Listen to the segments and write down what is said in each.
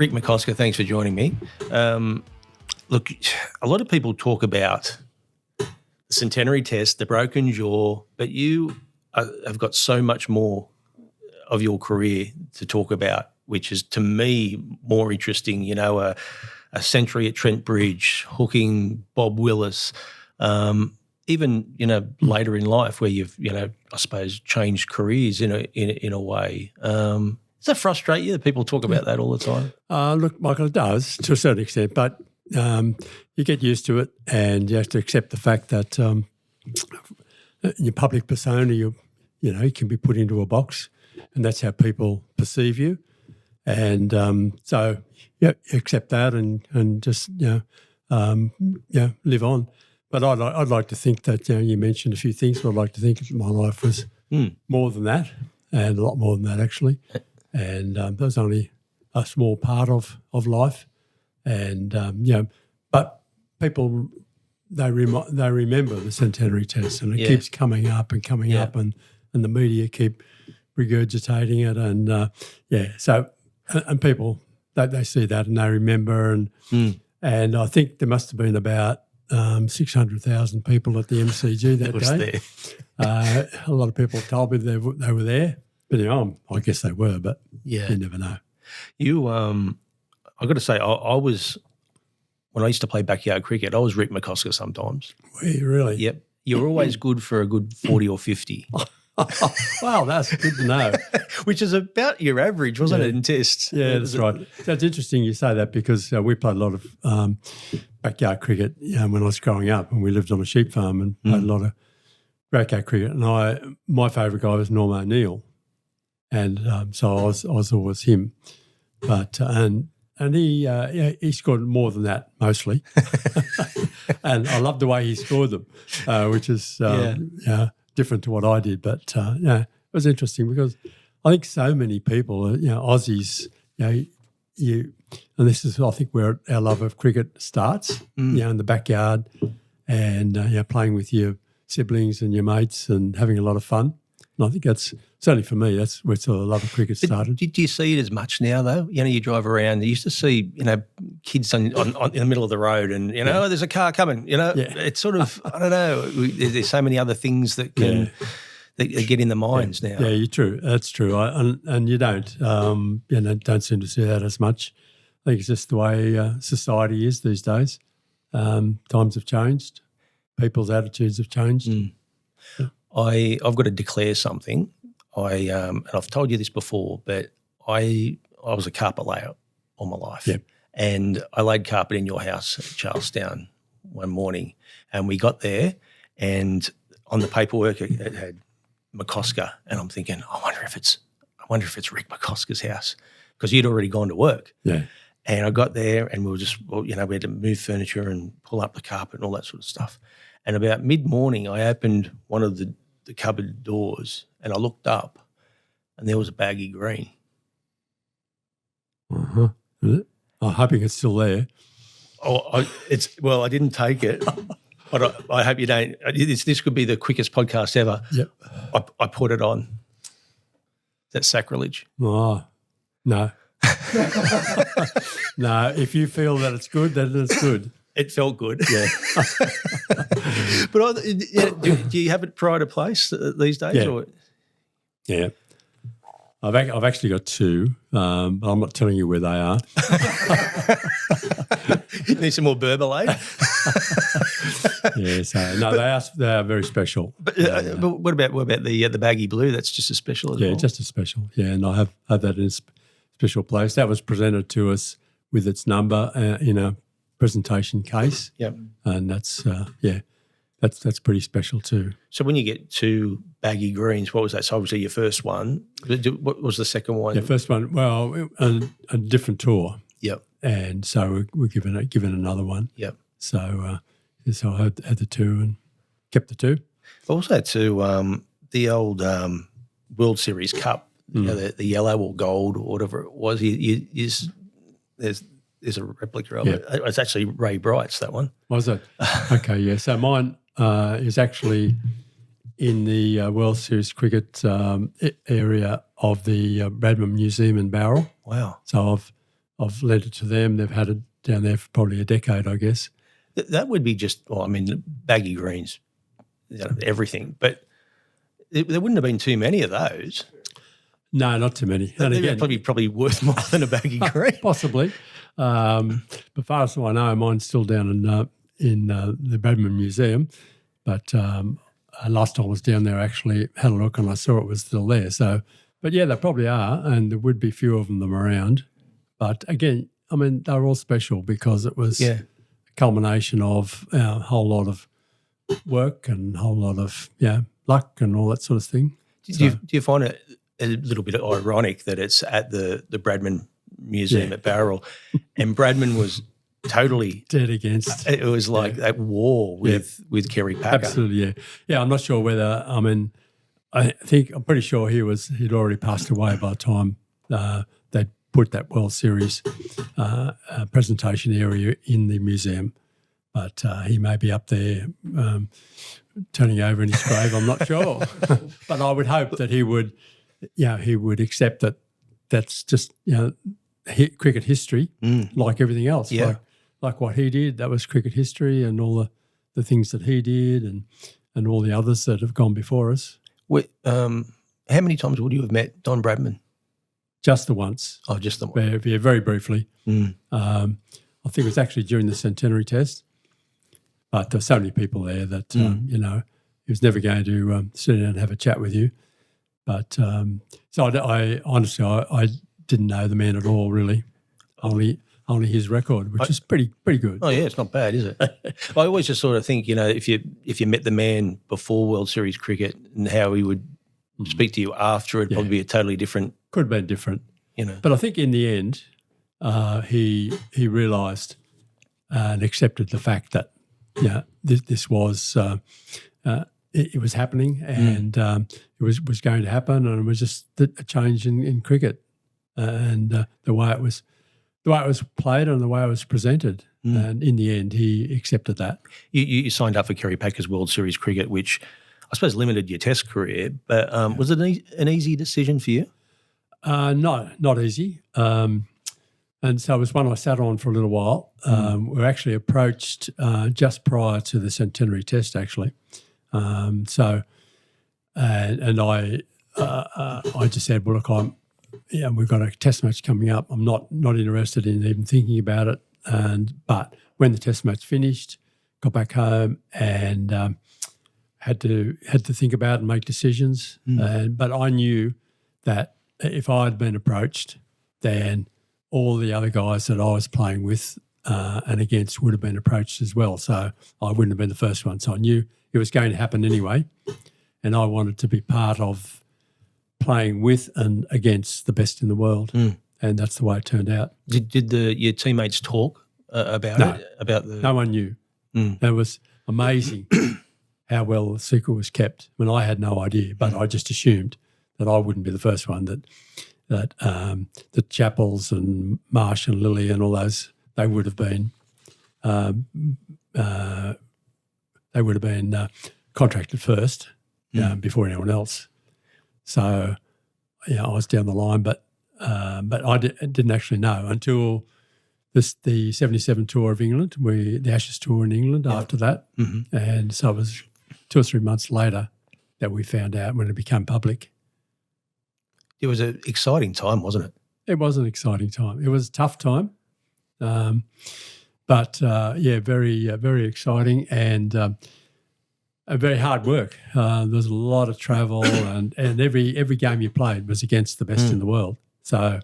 Rick McCosker, thanks for joining me. Look, a lot of people talk about the Centenary test, the broken jaw, but you have got so much more of your career to talk about, which is, to me, more interesting. You know, a century at Trent Bridge, hooking Bob Willis, even, you know, later in life where you've, you know, I suppose changed careers in a way. Does that frustrate you that people talk about that all the time? Look, Michael, it does to a certain extent, but you get used to it and you have to accept the fact that your public persona, you can be put into a box, and that's how people perceive you. And so, yeah, accept that and just, live on. But I'd like to think that, you mentioned a few things, but I'd like to think that my life was more than that, and a lot more than that, actually. And that was only a small part of life. And, but people, they remember the Centenary test, and it keeps coming up and coming up, and the media keep regurgitating it. And, so, and people, they see that and they remember. And I think there must have been about 600,000 people at the MCG that day. A lot of people told me they were there. But I guess they were, but you never know. You, I've got to say, I was, when I used to play backyard cricket, I was Rick McCosker sometimes. Were you really? Yep. You were always good for a good 40 or 50. Wow, that's good to know. Which is about your average, wasn't it, in tests? Yeah, that's right. That's interesting you say that, because we played a lot of backyard cricket when I was growing up, and we lived on a sheep farm and played a lot of backyard cricket. And my favourite guy was Norm O'Neill. And so I was always him, but and he scored more than that mostly, and I loved the way he scored them, which is different to what I did. But it was interesting because I think so many people, Aussies, and this is, I think, where our love of cricket starts, in the backyard, and playing with your siblings and your mates and having a lot of fun. And I think that's, certainly for me, that's where the love of cricket started. Do you see it as much now, though? You drive around, you used to see, kids in the middle of the road and, oh, there's a car coming, It's sort of, I don't know, there's so many other things that can that get in the minds now. Yeah, you're true. That's true. And you don't, don't seem to see that as much. I think it's just the way society is these days. Times have changed. People's attitudes have changed. Yeah. I've got to declare something. And I've told you this before, but I was a carpet layer all my life. Yep. And I laid carpet in your house at Charlestown one morning, and we got there, and on the paperwork it had McCosker, and I'm thinking, I wonder if it's Rick McCosker's house, because you'd already gone to work. Yeah. And I got there, and we had to move furniture and pull up the carpet and all that sort of stuff. And about mid-morning, I opened one of the cupboard doors, and I looked up, and there was a baggy green. Uh-huh. Is it? I'm hoping it's still there. I didn't take it, but I hope you don't. This could be the quickest podcast ever. Yep. I put it on. That's sacrilege. Oh, no. No, if you feel that it's good, then it's good. It felt good. Yeah. But do you have it pride of place these days? Yeah. Or? Yeah. I've actually got two, but I'm not telling you where they are. Need some more Burberlay? Yeah, so no, they are very special. But what about the baggy blue? That's just as special as well. Yeah, just as special. Yeah, and I have that in a special place. That was presented to us with its number in a presentation case. Yep. And that's that's pretty special too. So when you get two baggy greens, what was that? So obviously your first one. What was the second one? The first one, well, a different tour. Yep. And so we're given another one. Yep. So so I had the two and kept the two. Also to the old World Series Cup, the yellow or gold or whatever it was. There's a replica of it. It's actually Ray Bright's, that one. Was it? Okay, yeah. So mine is actually in the World Series cricket area of the Bradman Museum in Bowral. Wow. So I've lent it to them. They've had it down there for probably a decade, I guess. That would be just, well, I mean, baggy greens, everything. But there wouldn't have been too many of those. No, not too many. And They're again, probably worth more than a baggy green. possibly. But far as I know, mine's still down in the Bradman Museum. But last time I was down there, I actually had a look and I saw it was still there. So, but yeah, they probably are, and there would be few of them around. But again, I mean, they were all special because it was a culmination of a whole lot of work and a whole lot of luck and all that sort of thing. Do you find it a little bit ironic that it's at the Bradman Museum at Bowral, and Bradman was totally dead against? It was like that war with Kerry Packer. Absolutely, yeah. I'm not sure whether. I mean, I'm pretty sure he'd already passed away by the time they put that World Series presentation area in the museum. But he may be up there turning over in his grave. I'm not sure, but I would hope that he would accept that that's just cricket history, like everything else. Yeah. Like what he did, that was cricket history, and all the things that he did, and all the others that have gone before us. How many times would you have met Don Bradman? Just the once. Oh, just the one. Yeah, very briefly. I think it was actually during the Centenary Test, but there were so many people there that he was never going to sit down and have a chat with you. But so I honestly didn't know the man at all, really. Only his record, which is pretty good. Oh yeah, it's not bad, is it? I always just sort of think, if you met the man before World Series cricket and how he would speak to you after, it'd probably be a totally different. Could have been different, But I think in the end, he realised and accepted the fact that this was it was happening, and it was going to happen, and it was just a change in cricket, and the way it was played and the way it was presented. And in the end, he accepted that. You signed up for Kerry Packer's World Series cricket, which I suppose limited your Test career. But was it an easy decision for you? No, not easy. And so it was one I sat on for a little while. We were actually approached just prior to the Centenary Test, actually. I just said, well, look, we've got a Test match coming up. I'm not interested in even thinking about it. But when the Test match finished, got back home and had to think about it and make decisions. But I knew that if I had been approached, then all the other guys that I was playing with and against would have been approached as well. So I wouldn't have been the first one. So I knew it was going to happen anyway, and I wanted to be part of playing with and against the best in the world, and that's the way it turned out. Did your teammates talk about it? About the no one knew. It was amazing how well the secret was kept. I mean, I had no idea, but I just assumed that I wouldn't be the first one. That the Chappells and Marsh and Lilly and all those, they would have been contracted first before anyone else. So, I was down the line, but I didn't actually know until the 77 tour of England, the Ashes tour in England after that. And so it was 2 or 3 months later that we found out when it became public. It was an exciting time, wasn't it? It was an exciting time. It was a tough time, but very, very exciting and a very hard work. There was a lot of travel, and every game you played was against the best in the world. So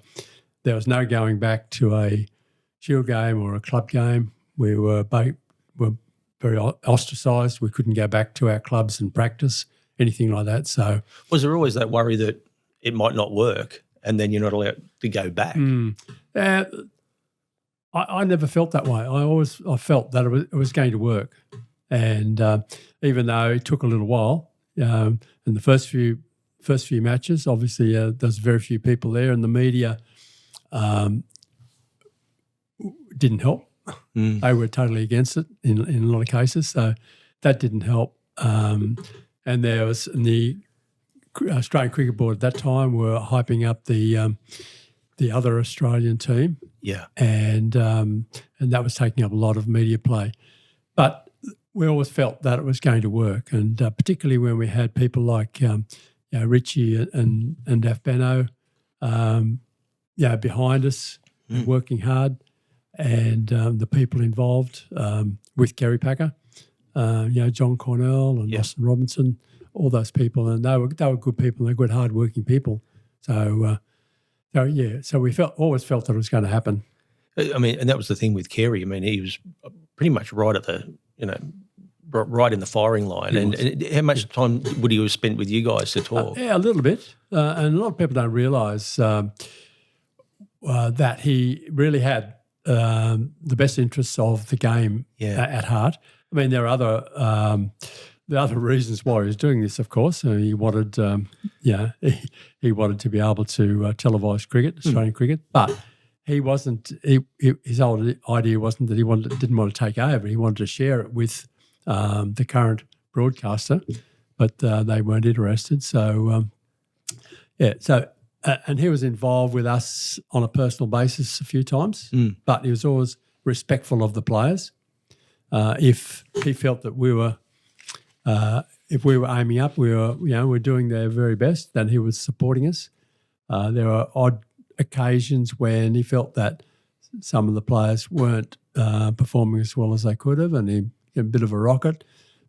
there was no going back to a Shield game or a club game. We were very ostracised. We couldn't go back to our clubs and practice, anything like that. So was there always that worry that it might not work and then you're not allowed to go back? I never felt that way. I felt that it was going to work. And even though it took a little while, in the first few matches, obviously there's very few people there, and the media didn't help. They were totally against it in a lot of cases, so that didn't help. And there was the Australian Cricket Board at that time were hyping up the the other Australian team, Yeah. and that was taking up a lot of media play. But we always felt that it was going to work, and particularly when we had people like Richie and Afbeno, behind us, working hard, and the people involved with Kerry Packer, John Cornell and Austin Robinson, all those people, and they were good people. They're good, hard-working people. So we always felt that it was going to happen. I mean, and that was the thing with Kerry. I mean, he was pretty much right at the, right in the firing line. And how much time would he have spent with you guys to talk? A little bit. And a lot of people don't realise that he really had the best interests of the game at heart. I mean, there are other reasons why he was doing this, of course. He wanted, he wanted to be able to televise cricket, Australian cricket, but he wasn't. His whole idea wasn't that he didn't want to take over. He wanted to share it with the current broadcaster, but they weren't interested. So, and he was involved with us on a personal basis a few times, but he was always respectful of the players. If he felt that if we were aiming up, we're doing their very best, then he was supporting us. There were odd occasions when he felt that some of the players weren't performing as well as they could have, and he had a bit of a rocket.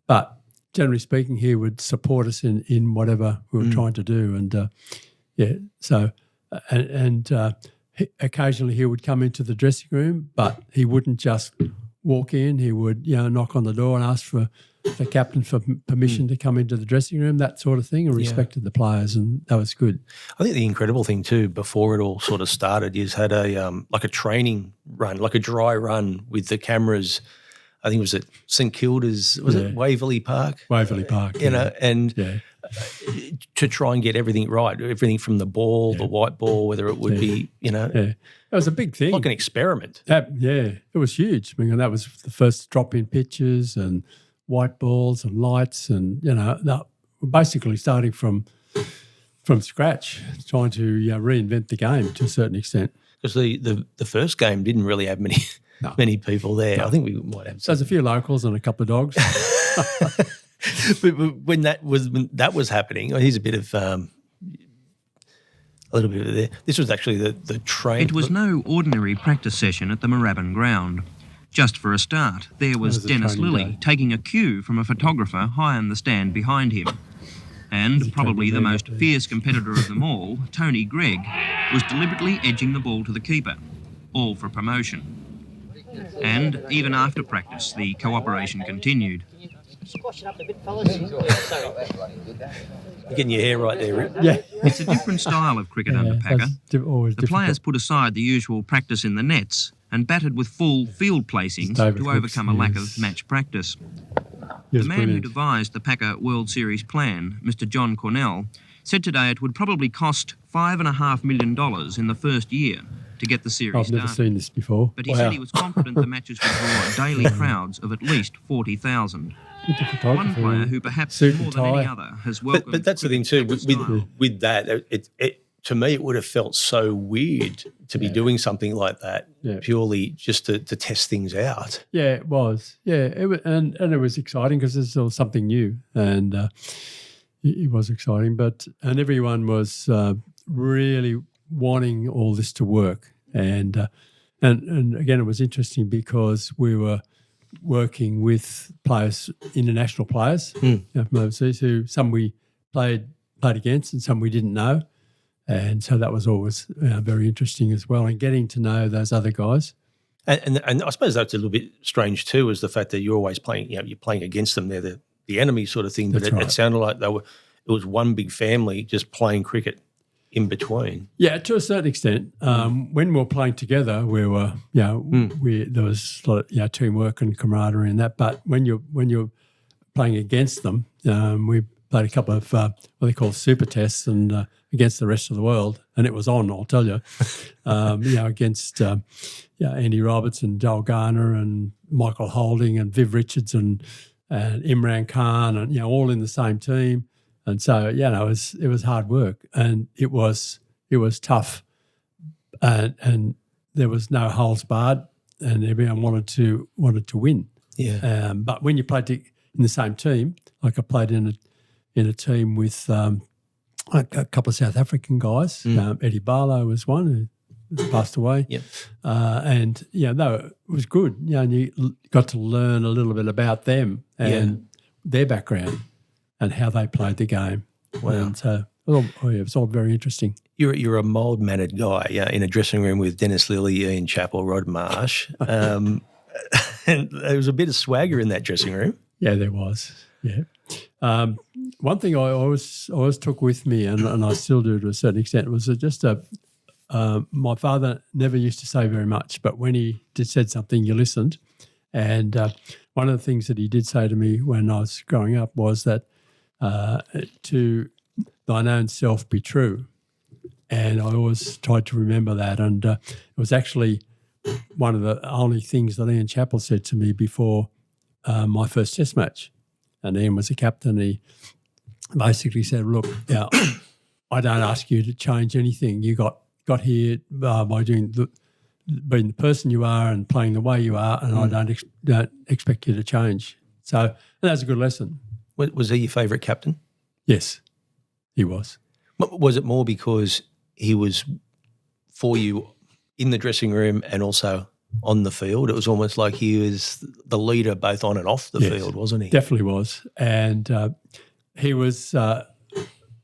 But generally speaking, he would support us in whatever we were trying to do. And occasionally he would come into the dressing room, but he wouldn't just walk in. He would, knock on the door and ask for the captain for permission to come into the dressing room, that sort of thing, and respected the players, and that was good. I think the incredible thing too, before it all sort of started, is had a training run, like a dry run with the cameras. I think it was at St Kilda's, it Waverley Park? Waverley Park, to try and get everything right, everything from the ball, the white ball, whether it would be, It was a big thing. Like an experiment. It was huge. I mean, that was the first drop-in pitches and white balls and lights, and that we're basically starting from scratch, trying to reinvent the game to a certain extent. Because the first game didn't really have many people there. No. I think we might have. So there's a few locals and a couple of dogs. but when that was happening, here's a bit of a little bit of there. This was actually the train. It was no ordinary practice session at the Moorabbin ground. Just for a start, there was Dennis Lilly taking a cue from a photographer high on the stand behind him. And probably the most fierce competitor of them all, Tony Gregg, was deliberately edging the ball to the keeper, all for promotion. And even after practice, the cooperation continued. Squash it up a bit, fellas. You're getting your hair right there, Rick. Yeah. It's a different style of cricket under Packer. The players put aside the usual practice in the nets and batted with full field placings to overcome a lack of match practice. The man who devised the Packer World Series plan, Mr. John Cornell, said today it would probably cost $5.5 million in the first year to get the series started. I've never seen this before. But he said he was confident the matches would draw daily crowds of at least 40,000. One player who perhaps more than any other has welcomed... But that's the thing too, with that, it to me it would have felt so weird to be doing something like that purely just to test things out. Yeah, it was. Yeah, and it was exciting because it was something new, and it was exciting. And everyone was really wanting all this to work, and again, it was interesting because we were working with players, international players from overseas, who some we played against and some we didn't know. And so that was always very interesting as well, and getting to know those other guys. And I suppose that's a little bit strange too, is the fact that you're always playing, you're playing against them. They're the enemy sort of thing. But it sounded like it was one big family just playing cricket in between. Yeah, to a certain extent. When we were playing together, we were, there was a lot of teamwork and camaraderie and that. But when you're playing against them, we played a couple of what they call super tests and against the rest of the world, and it was on, I'll tell you. Against Andy Roberts and Joel Garner and Michael Holding and Viv Richards and Imran Khan, and all in the same team. And so it was hard work, and it was tough. and there was no holes barred, and everyone wanted to win. Yeah. But when you played in the same team, like I played in a team with a couple of South African guys. Eddie Barlow was one who passed away. Yep. And it was good. And you got to learn a little bit about them and their background and how they played the game. Wow. And so it was all very interesting. You're a mild-mannered guy in a dressing room with Dennis Lilly, Ian Chappell, Rod Marsh. And there was a bit of swagger in that dressing room. Yeah, there was. Yeah. One thing I always took with me, and I still do to a certain extent, was just my father never used to say very much, but when he said something, you listened. And one of the things that he did say to me when I was growing up was that to thine own self be true. And I always tried to remember that. And it was actually one of the only things that Ian Chappell said to me before my first Test match. And Ian was the captain. He basically said, look, I don't ask you to change anything. You got here by being the person you are and playing the way you are, and I don't expect you to change. So that's a good lesson. Was he your favourite captain? Yes, he was. Was it more because he was for you in the dressing room and also on the field? It was almost like he was the leader both on and off the field, wasn't he? Definitely was. And he was, I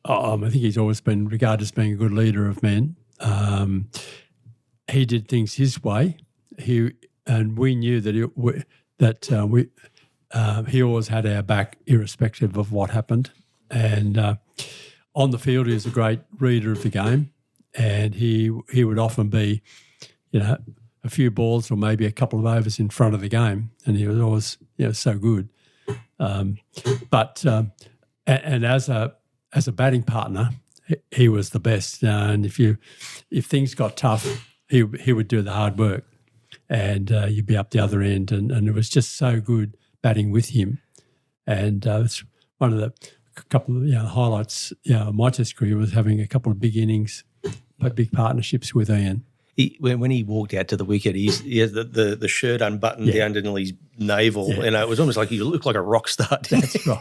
think he's always been regarded as being a good leader of men. He did things his way. And we knew that he always had our back irrespective of what happened. And on the field, he was a great reader of the game, and he would often be, a few balls or maybe a couple of overs in front of the game, and he was always, so good. But as a batting partner, he was the best. And if things got tough, he would do the hard work, and you'd be up the other end, and it was just so good batting with him. And it's one of the couple of highlights. Of my Test career was having a couple of big innings, big partnerships with Ian. When he walked out to the wicket, he had the shirt unbuttoned down to nearly his navel, and it was almost like he looked like a rock star. That's right.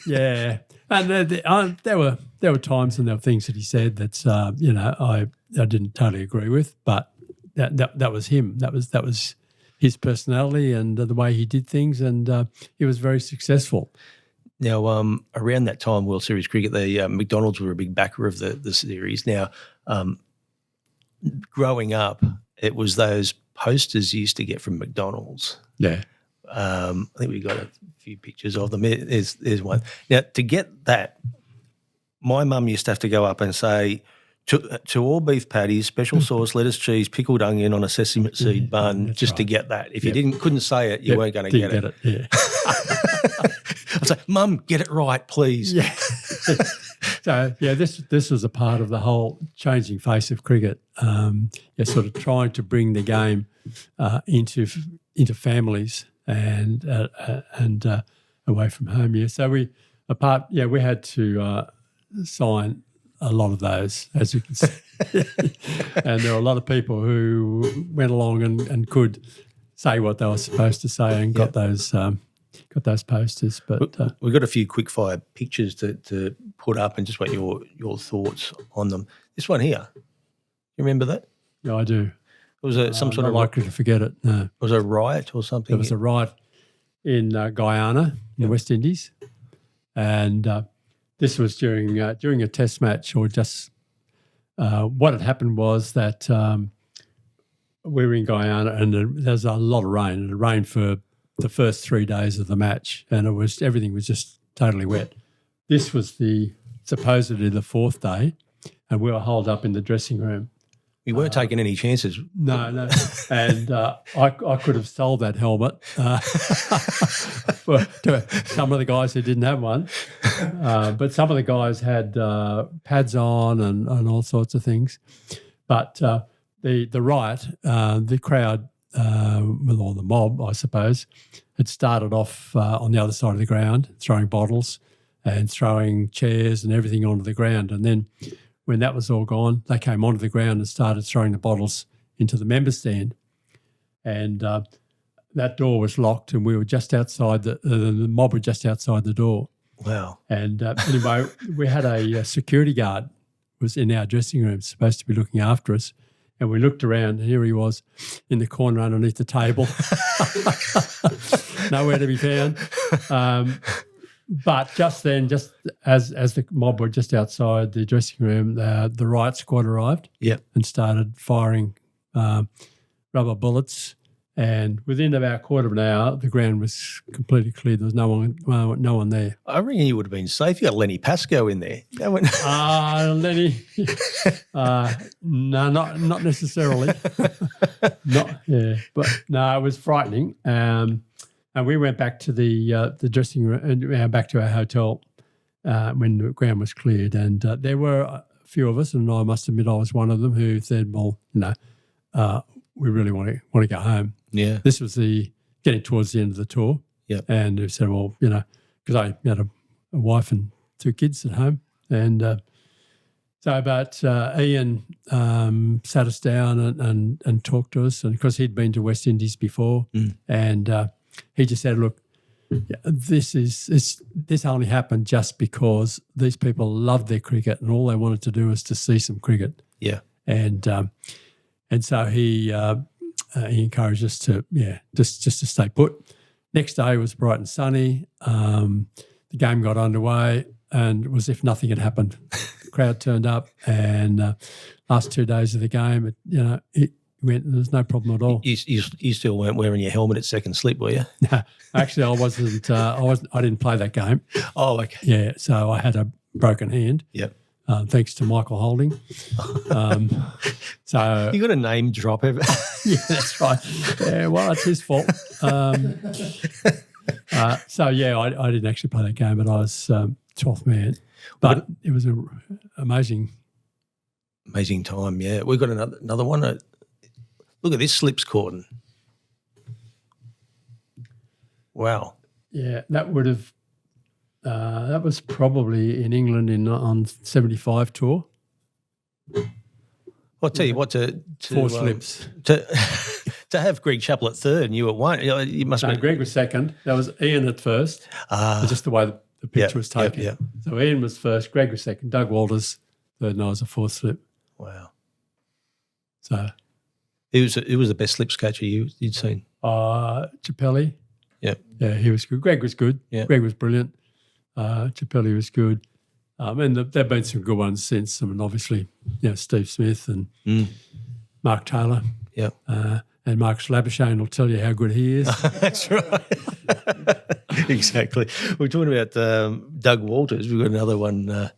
Yeah, and there were times and there were things that he said that I didn't totally agree with, but that was him. That was his personality and the way he did things, and he was very successful. Now, around that time, World Series cricket, the McDonald's were a big backer of the series. Now, growing up, it was those posters you used to get from McDonald's. Yeah. I think we got a few pictures of them. There's one. Now, to get that, my mum used to have to go up and say, to all beef patties, special sauce, lettuce, cheese, pickled onion on a sesame seed bun, just to get that. If you couldn't say it, you weren't going to get it. Yeah. I'd say, Mum, get it right, please. Yeah. So this was a part of the whole changing face of cricket. Sort of trying to bring the game into families and away from home. Yeah. So we had to sign a lot of those, as you can see. And there were a lot of people who went along and could say what they were supposed to say and got those posters. But we've got a few quick fire pictures to put up and just want your thoughts on them. This one here, you remember that? Yeah, I do. It was some sort of likely to forget it. No, it was a riot or something. There was a riot in Guyana, in the West Indies, and this was during a Test match, or just what had happened was that we were in Guyana and there was a lot of rain, and it rained for the first 3 days of the match, and everything was just totally wet. This was supposedly the fourth day, and we were holed up in the dressing room. You weren't taking any chances. No. And I could have sold that helmet to some of the guys who didn't have one. But some of the guys had pads on and all sorts of things. But the riot, the crowd, or the mob, I suppose, had started off on the other side of the ground, throwing bottles and throwing chairs and everything onto the ground. And then when that was all gone, they came onto the ground and started throwing the bottles into the member stand. And that door was locked, and we were just outside the mob were just outside the door. Wow. And anyway, we had a security guard was in our dressing room, supposed to be looking after us. And we looked around, and here he was in the corner underneath the table, nowhere to be found. But just then, just as the mob were just outside the dressing room, the riot squad arrived and started firing rubber bullets. And within about a quarter of an hour, the ground was completely clear. There was no one there. I reckon you would have been safe. You got Lenny Pascoe in there. Lenny, no, not necessarily. But no, it was frightening. And we went back to the dressing room and back to our hotel when the ground was cleared. And there were a few of us, and I must admit I was one of them, who said, "Well, we really want to go home." Yeah, this was getting towards the end of the tour. Yeah, and we said, "Well, because I had a wife and 2 kids at home, and but Ian sat us down and talked to us, and because he'd been to West Indies before, and he just said, "Look, this only happened just because these people loved their cricket, and all they wanted to do was to see some cricket." Yeah, and so he encouraged us to just to stay put. Next day was bright and sunny. The game got underway, and it was as if nothing had happened. The crowd turned up, and last 2 days of the game, it went. There was no problem at all. You still weren't wearing your helmet at second slip, were you? No, actually, I wasn't. I didn't play that game. Oh, okay. Yeah, so I had a broken hand. Yep. Thanks to Michael Holding. So you got a name drop. Yeah, that's right. Yeah, well, it's his fault. So yeah, I didn't actually play that game, but I was 12th man. But it was an amazing time. Yeah, we've got another one. Look at this slips cordon. Wow. Yeah, that would have. That was probably in England on 75 tour. I'll tell you what, to 4 slips. To have Greg Chappell at third and you at 1, you must have. Greg was second. That was Ian at first. Just the way the picture was taken. Yeah. So Ian was first, Greg was second, Doug Walters third, and I was a 4th slip. Wow. So who was the best slips catcher you'd seen? Chappelli. Yeah. Yeah, he was good. Greg was good. Yeah. Greg was brilliant. Chappelli was good. And there have been some good ones since. I mean, obviously, Steve Smith and Mark Taylor. Yeah. And Mark Labuschagne will tell you how good he is. That's right. Exactly. We're talking about Doug Walters. We've got another one.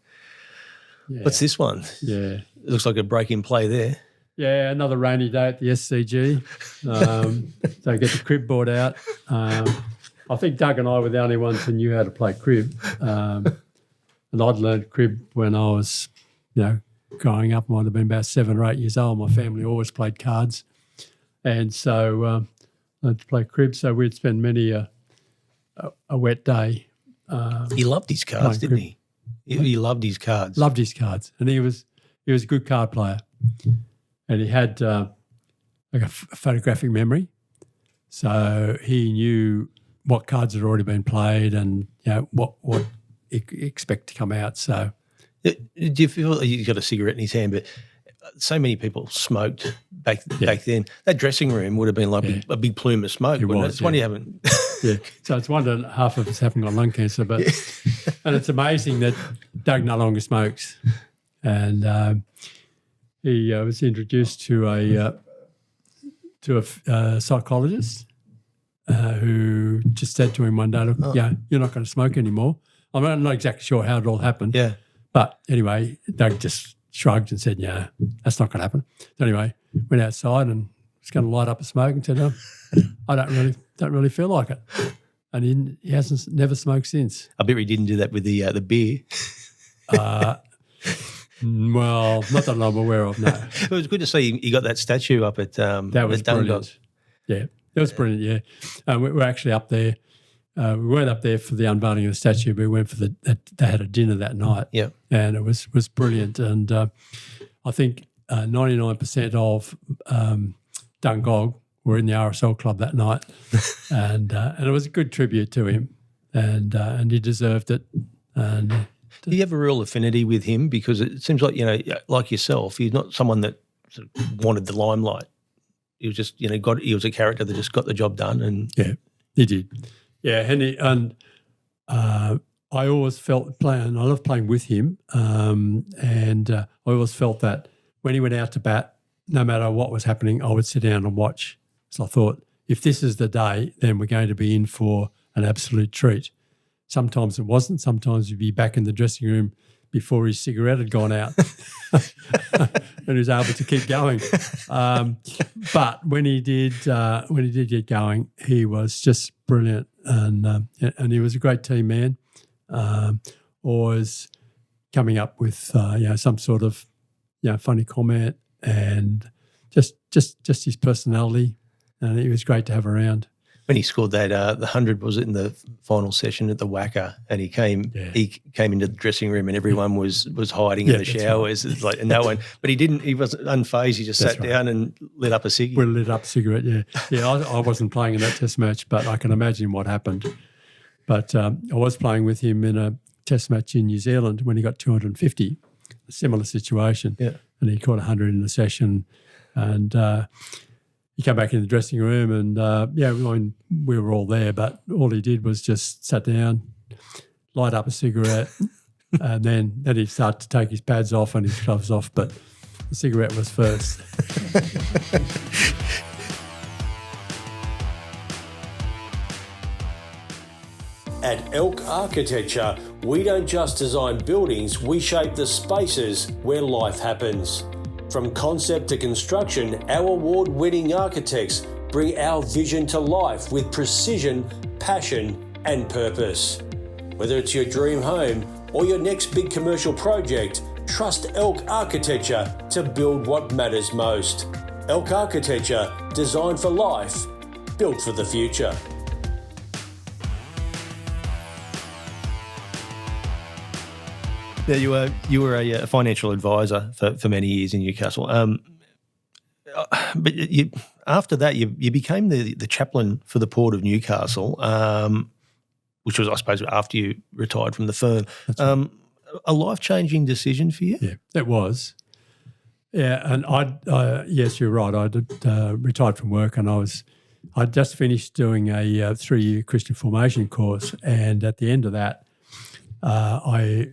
What's this one? Yeah. It looks like a break in play there. Yeah, another rainy day at the SCG. So get the crib board out. I think Doug and I were the only ones who knew how to play crib. And I'd learned crib when I was, growing up. I might have been about 7 or 8 years old. My family always played cards. And so I had to play crib. So we'd spend many a wet day. He loved his cards, didn't he? He loved his cards. Loved his cards. And he was a good card player. And he had like a photographic memory. So he knew what cards had already been played and what expect to come out. So, do you feel you got a cigarette in his hand? But so many people smoked back then. That dressing room would have been like a big plume of smoke. It's one you haven't. So it's wonder half of us haven't got lung cancer, but and it's amazing that Doug no longer smokes, and he was introduced to a psychologist. Who just said to him one day, "Look, you're not going to smoke anymore." I'm not exactly sure how it all happened. Yeah. But anyway, Doug just shrugged and said, "Yeah, that's not going to happen." So anyway, went outside and was going to light up a smoke and said, "Oh, I don't really feel like it." And he hasn't never smoked since. I bet he didn't do that with the beer. Well, not that I'm aware of. No. It was good to see he got that statue up at that was brilliant. Yeah. It was brilliant, yeah. We're actually up there we weren't up there for the unveiling of the statue, but we went for they had a dinner that night. Yeah. And it was brilliant. And I think 99% of Dungog were in the RSL club that night. and it was a good tribute to him. And he deserved it. And do you have a real affinity with him? Because it seems like, like yourself, he's not someone that sort of wanted the limelight. He was just, he was a character that just got the job done. And yeah, he did. Yeah, and I always felt I love playing with him, and I always felt that when he went out to bat, no matter what was happening, I would sit down and watch. So I thought, if this is the day, then we're going to be in for an absolute treat. Sometimes it wasn't. Sometimes you'd be back in the dressing room before his cigarette had gone out and he was able to keep going. But when he did get going, he was just brilliant, and he was a great team man. Always coming up with some sort of funny comment, and just his personality, and he was great to have around. When he scored that, the 100, was it in the final session at the Wacker, and he came into the dressing room and everyone was hiding in the showers. Right. It's like, and no one, but he wasn't unfazed. He just sat down and lit up a ciggy. We lit up a cigarette, yeah. Yeah, I wasn't playing in that test match, but I can imagine what happened. But I was playing with him in a test match in New Zealand when he got 250, a similar situation. Yeah. And he caught 100 in the session, and he came back in the dressing room and, we were all there, but all he did was just sat down, light up a cigarette, and then he started to take his pads off and his gloves off, but the cigarette was first. At Elk Architecture, we don't just design buildings, we shape the spaces where life happens. From concept to construction, our award-winning architects bring our vision to life with precision, passion, and purpose. Whether it's your dream home or your next big commercial project, trust Elk Architecture to build what matters most. Elk Architecture, designed for life, built for the future. Now, you were a financial advisor for many years in Newcastle, but after that you became the chaplain for the Port of Newcastle, which was, I suppose, after you retired from the firm. Right. A life-changing decision for you? Yeah, it was. Yeah, and yes, you're right. I did retired from work, and I'd just finished doing a 3-year Christian formation course, and at the end of that, I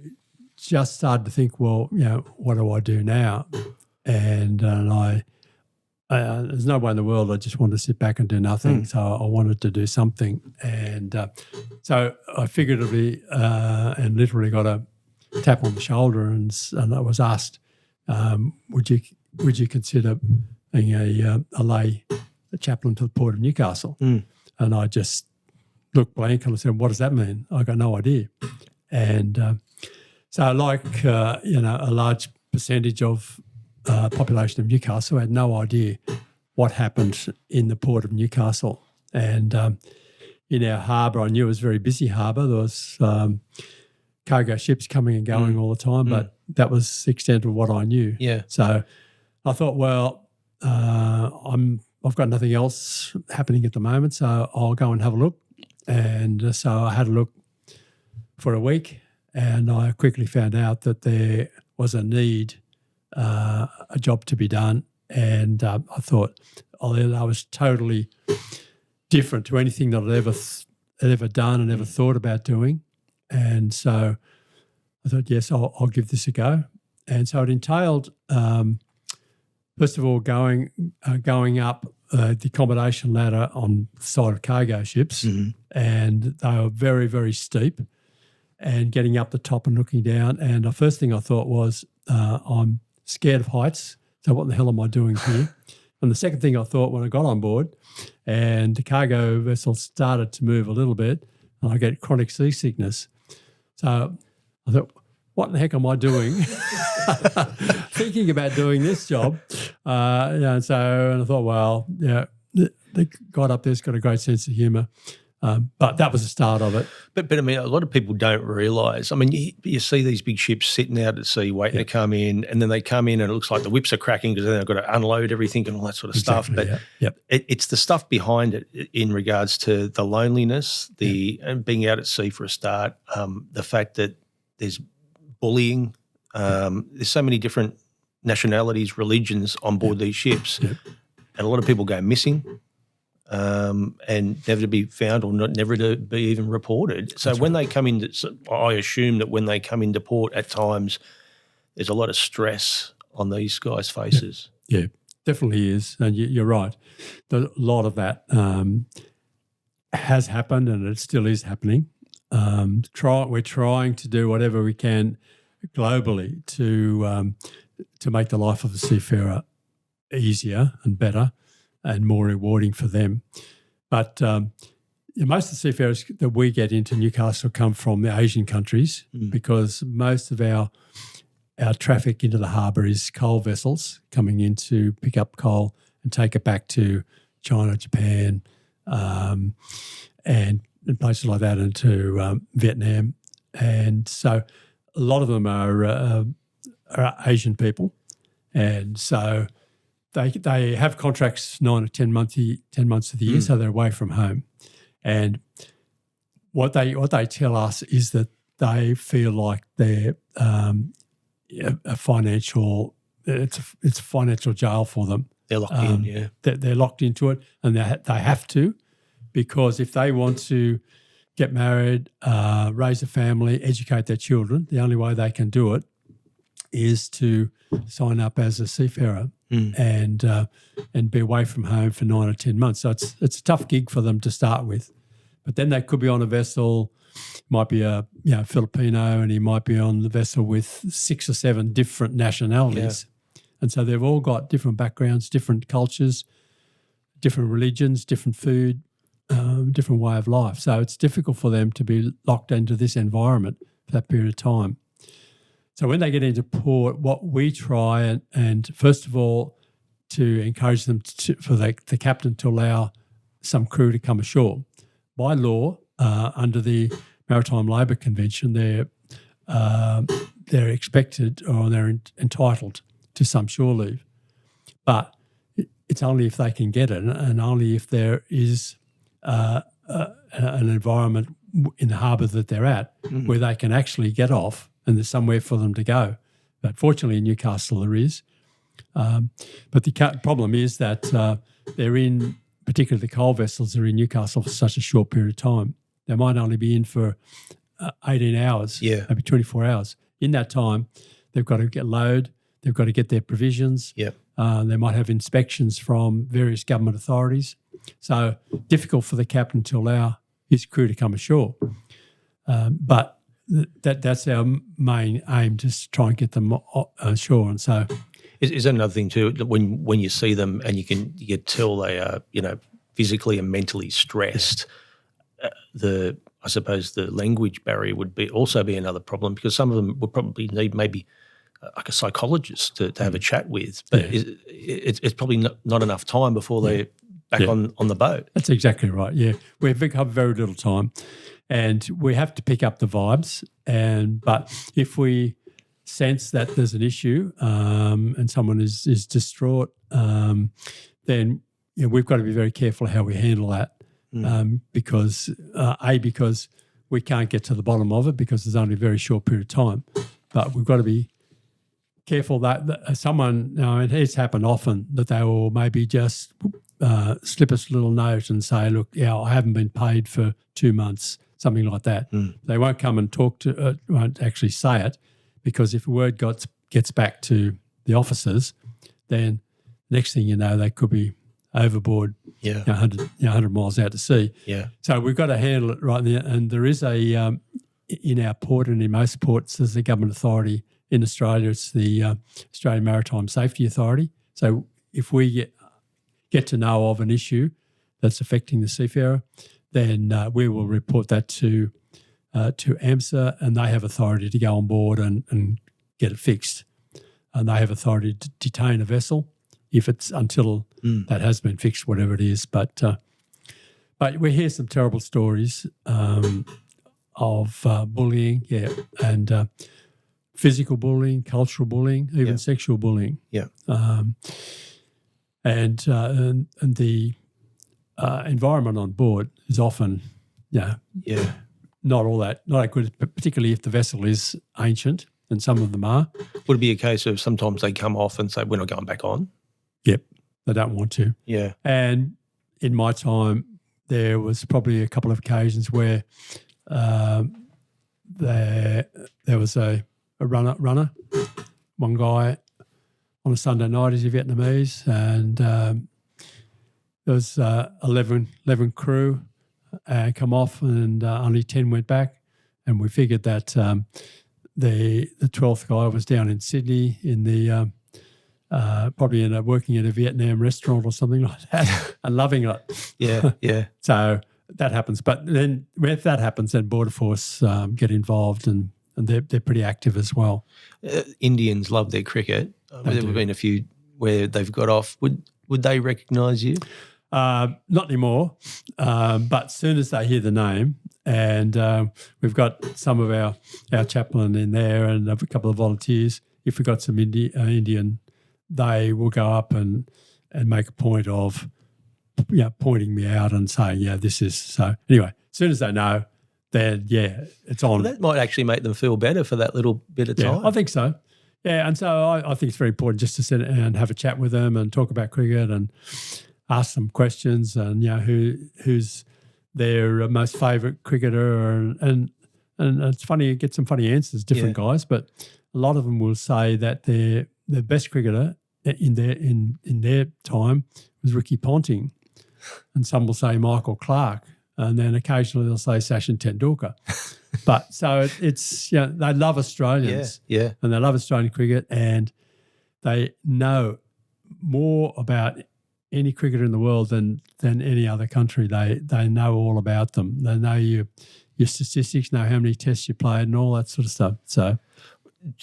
just started to think, well, what do I do now? And there's no way in the world I just wanted to sit back and do nothing. So I wanted to do something. And so I figuratively and literally got a tap on the shoulder, and I was asked, would you consider being a lay chaplain to the Port of Newcastle? And I just looked blank and I said, what does that mean? I got no idea. And so like, a large percentage of population of Newcastle had no idea what happened in the Port of Newcastle. And in our harbour, I knew it was a very busy harbour. There was cargo ships coming and going all the time, but that was the extent of what I knew. Yeah. So I thought, well, I've got nothing else happening at the moment, so I'll go and have a look. And so I had a look for a week, and I quickly found out that there was a need, a job to be done. And I thought, I was totally different to anything that I'd ever done and ever thought about doing. And so I thought, yes, I'll give this a go. And so it entailed, first of all, going up the accommodation ladder on the side of cargo ships, and they were very, very steep, and getting up the top and looking down. And the first thing I thought was, I'm scared of heights, so what the hell am I doing here? And the second thing I thought when I got on board and the cargo vessel started to move a little bit, and I get chronic seasickness. So I thought, what the heck am I doing? Thinking about doing this job. And I thought, well, the guy up there's got a great sense of humour. But that was the start of it. But I mean, a lot of people don't realise. I mean, you see these big ships sitting out at sea waiting to come in, and then they come in and it looks like the whips are cracking because then they've got to unload everything and all that sort of stuff. But it's the stuff behind it in regards to the loneliness, and being out at sea for a start, the fact that there's bullying. There's so many different nationalities, religions on board these ships, and a lot of people go missing. And never to be found or never to be even reported. So when they come into, I assume that when they come into port at times, there's a lot of stress on these guys' faces. Yeah, definitely is. And you're right. A lot of that has happened and it still is happening. We're trying to do whatever we can globally to make the life of the seafarer easier and better and more rewarding for them. But most of the seafarers that we get into Newcastle come from the Asian countries because most of our traffic into the harbour is coal vessels coming in to pick up coal and take it back to China, Japan, and places like that, into Vietnam. And so a lot of them are Asian people. And so they have contracts 9 or 10 months of the year, so they're away from home. And what they tell us is that they feel like they're a financial jail for them. They're locked in, They're locked into it, and they have to, because if they want to get married, raise a family, educate their children, the only way they can do it is to sign up as a seafarer and be away from home for 9 or 10 months. So it's a tough gig for them to start with. But then they could be on a vessel, might be a Filipino, and he might be on the vessel with 6 or 7 different nationalities. Yeah. And so they've all got different backgrounds, different cultures, different religions, different food, different way of life. So it's difficult for them to be locked into this environment for that period of time. So when they get into port, what we try and first of all, to encourage them for the captain to allow some crew to come ashore. By law, under the Maritime Labour Convention, they're expected or they're entitled to some shore leave, but it's only if they can get it, and only if there is an environment in the harbour that they're at where they can actually get off and there's somewhere for them to go. But fortunately in Newcastle there is. But the problem is that they're in, particularly the coal vessels, are in Newcastle for such a short period of time. They might only be in for 18 hours, maybe 24 hours. In that time, they've got to get load, they've got to get their provisions. Yep. They might have inspections from various government authorities. So difficult for the captain to allow his crew to come ashore. But that's our main aim, just try and get them ashore. And so, is that another thing too? When you see them and you can tell they are physically and mentally stressed. I suppose the language barrier would also be another problem, because some of them would probably need maybe like a psychologist to have a chat with. But it's probably not enough time before they're back on the boat. That's exactly right. Yeah, we have very little time. And we have to pick up the vibes. But if we sense that there's an issue and someone is distraught, then we've got to be very careful how we handle that. Because we can't get to the bottom of it because there's only a very short period of time. But we've got to be careful that someone, it has happened often, that they will maybe just slip us a little note and say, look, I haven't been paid for 2 months. Something like that. They won't come and won't actually say it, because if a word gets back to the officers, then next thing you know, they could be overboard 100 miles out to sea. Yeah. So we've got to handle it right there. And there is in our port and in most ports, there's a government authority. In Australia, it's the Australian Maritime Safety Authority. So if we get to know of an issue that's affecting the seafarer, then we will report that to AMSA, and they have authority to go on board and get it fixed. And they have authority to detain a vessel if it's until that has been fixed, whatever it is. But But we hear some terrible stories of bullying, and physical bullying, cultural bullying, even sexual bullying. Yeah. And the environment on board is often, not that good, particularly if the vessel is ancient, and some of them are. Would it be a case of sometimes they come off and say, we're not going back on? Yep, they don't want to. Yeah. And in my time, there was probably a couple of occasions where there was a runner, one guy on a Sunday night, he's a Vietnamese, and there was 11 crew come off, and only 10 went back, and we figured that the 12th guy was down in Sydney in the probably working in a Vietnam restaurant or something like that and loving it. Yeah. So that happens. But then if that happens, then Border Force get involved, and they're pretty active as well. Indians love their cricket. There have been a few where they've got off. Would they recognise you? Not anymore, but as soon as they hear the name, and we've got some of our chaplain in there and a couple of volunteers. If we've got some Indian, they will go up and make a point of pointing me out and saying, this is so. Anyway, as soon as they know, then, it's on. Well, that might actually make them feel better for that little bit of time. I think so. Yeah, and so I think it's very important just to sit and have a chat with them and talk about cricket and ask some questions, and who's their most favourite cricketer, and it's funny, you get some funny answers, different guys, but a lot of them will say that their best cricketer in their time was Ricky Ponting, and some will say Michael Clarke, and then occasionally they'll say Sachin Tendulkar. But so it's they love Australians, and they love Australian cricket, and they know more about any cricketer in the world than any other country. They know all about them. They know your statistics, know how many tests you played, and all that sort of stuff. So,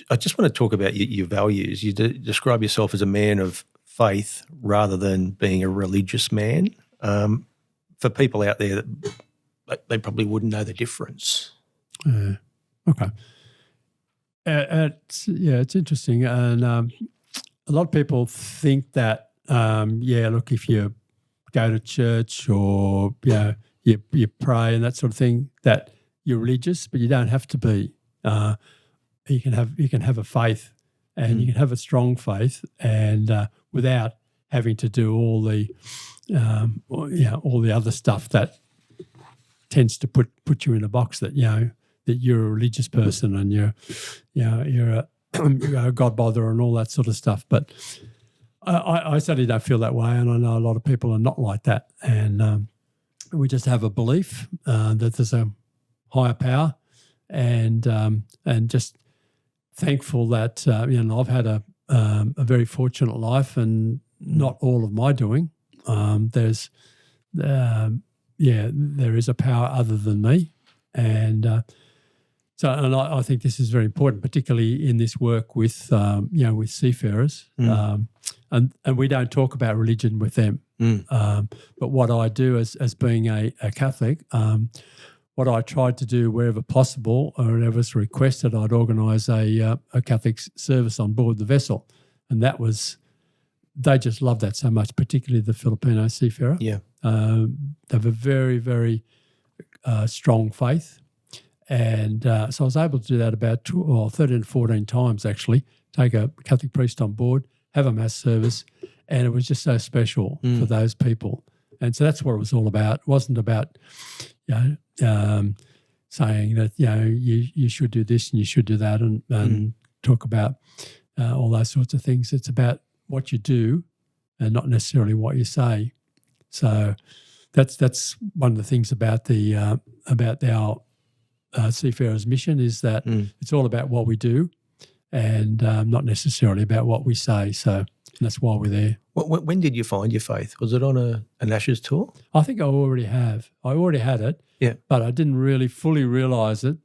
I just want to talk about your values. You describe yourself as a man of faith rather than being a religious man. For people out there, they probably wouldn't know the difference. Okay. It's interesting, and a lot of people think that. Look, if you go to church or you pray and that sort of thing, that you're religious, but you don't have to be. You can have a faith, and you can have a strong faith, and without having to do all the other stuff that tends to put you in a box that that you're a religious person and you're a God botherer and all that sort of stuff, but. I certainly don't feel that way, and I know a lot of people are not like that. And we just have a belief that there's a higher power, and just thankful that I've had a very fortunate life, and not all of my doing. There is a power other than me, and. And I think this is very important, particularly in this work with with seafarers, and we don't talk about religion with them. But what I do as being a Catholic, what I tried to do wherever possible or whenever it's requested, I'd organise a Catholic service on board the vessel, and that was they just love that so much, particularly the Filipino seafarer. Yeah, they have a very very strong faith. And so I was able to do that about 13 or 14 times, actually, take a Catholic priest on board, have a mass service, and it was just so special for those people. And so that's what it was all about. It wasn't about, saying that, you should do this and you should do that and talk about all those sorts of things. It's about what you do and not necessarily what you say. So that's one of the things about our Seafarers' mission is that it's all about what we do and not necessarily about what we say. So that's why we're there. When did you find your faith? Was it on an Ashes tour? I think I already have. I already had it, but I didn't really fully realise it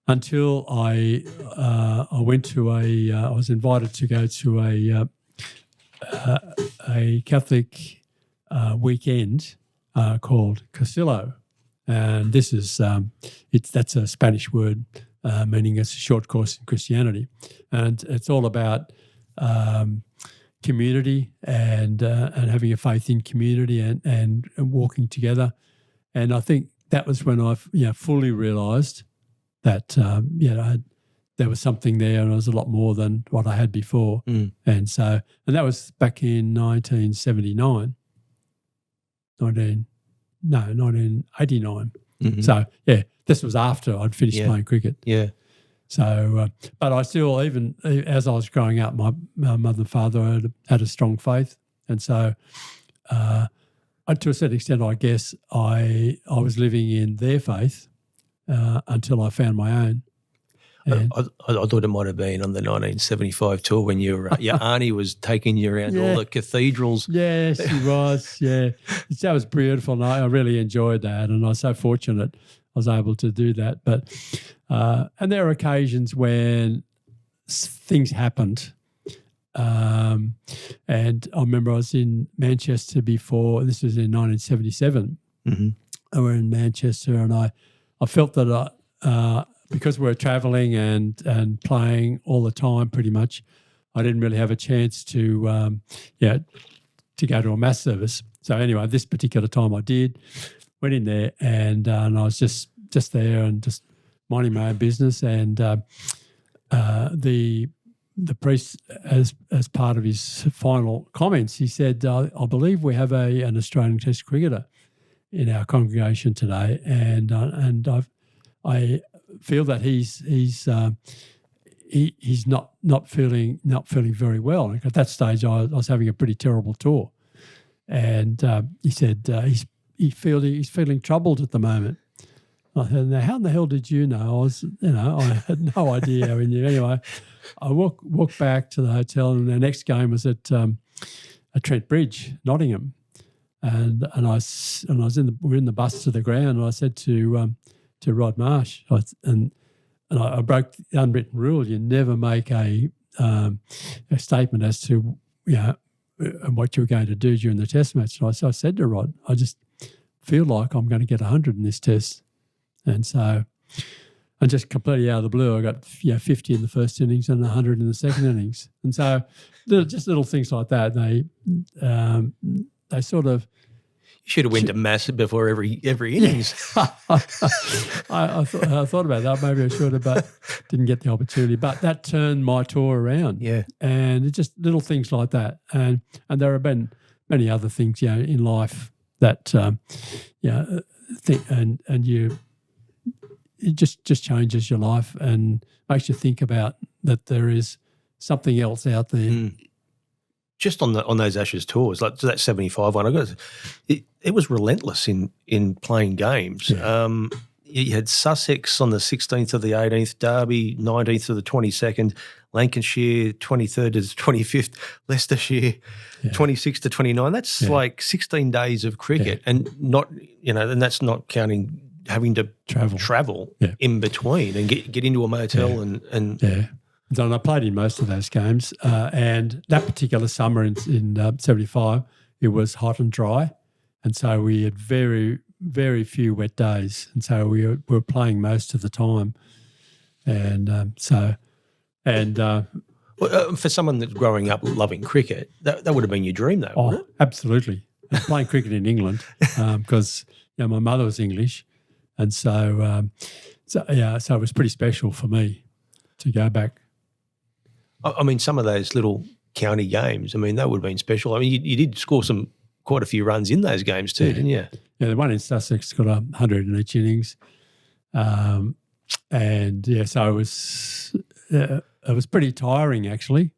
until I went to I was invited to go to a Catholic weekend called Casillo, and this is that's a Spanish word meaning it's a short course in Christianity, and it's all about community and having a faith in community and walking together. And I think that was when I fully realised that there was something there, and it was a lot more than what I had before. And that was back in 1979. 1989. Mm-hmm. So, this was after I'd finished playing cricket. Yeah. So, but I still, even as I was growing up, my mother and father had a strong faith. And so, to a certain extent, I guess I was living in their faith until I found my own. I thought it might have been on the 1975 tour when your auntie was taking you around all the cathedrals. Yes, she was. Yeah, that was beautiful, and I really enjoyed that. And I was so fortunate I was able to do that. But and there are occasions when things happened. And I remember I was in Manchester before. This was in 1977. Mm-hmm. I was in Manchester, and I felt that because we were travelling and playing all the time pretty much, I didn't really have a chance to go to a mass service. So anyway, this particular time I did, went in there and I was just there and just minding my own business. And the priest, as part of his final comments, he said, I believe we have an Australian Test cricketer in our congregation today, and I feel that he's not feeling very well. At that stage, I was having a pretty terrible tour, and he said he's feeling troubled at the moment. I said, "Now, how in the hell did you know?" I had no idea how he knew. Anyway, I walked back to the hotel, and the next game was at Trent Bridge, Nottingham, and we were in the bus to the ground, and I said to Rod Marsh, and I broke the unwritten rule: you never make a statement as to what you were going to do during the test match. So I said to Rod, I just feel like I'm going to get 100 in this test, and so and just completely out of the blue, I got 50 in the first innings and 100 in the second innings, and so just little things like that. They sort of. You should have went to mass before every innings. I thought about that. Maybe I should have, but didn't get the opportunity. But that turned my tour around. Yeah. And it's just little things like that. And there have been many other things, in life that, it just changes your life and makes you think about that there is something else out there. Mm. Just on those Ashes tours, like that 75 one, it was relentless in playing games. Yeah. You had Sussex on the 16th of the 18th, Derby 19th of the 22nd, Lancashire 23rd to the 25th, Leicestershire 26th to 29. That's like 16 days of cricket, and not and that's not counting having to travel in between and get into a motel and. And I played in most of those games, and that particular summer in 75, it was hot and dry, and so we had very, very few wet days, and so we were playing most of the time, and for someone that's growing up loving cricket, that would have been your dream, though, wouldn't it? Absolutely. Playing cricket in England because my mother was English, and so it was pretty special for me to go back. I mean, some of those little county games, I mean, that would have been special. I mean, you did score quite a few runs in those games too, didn't you? Yeah, the one in Sussex got 100 in each innings. So it was pretty tiring actually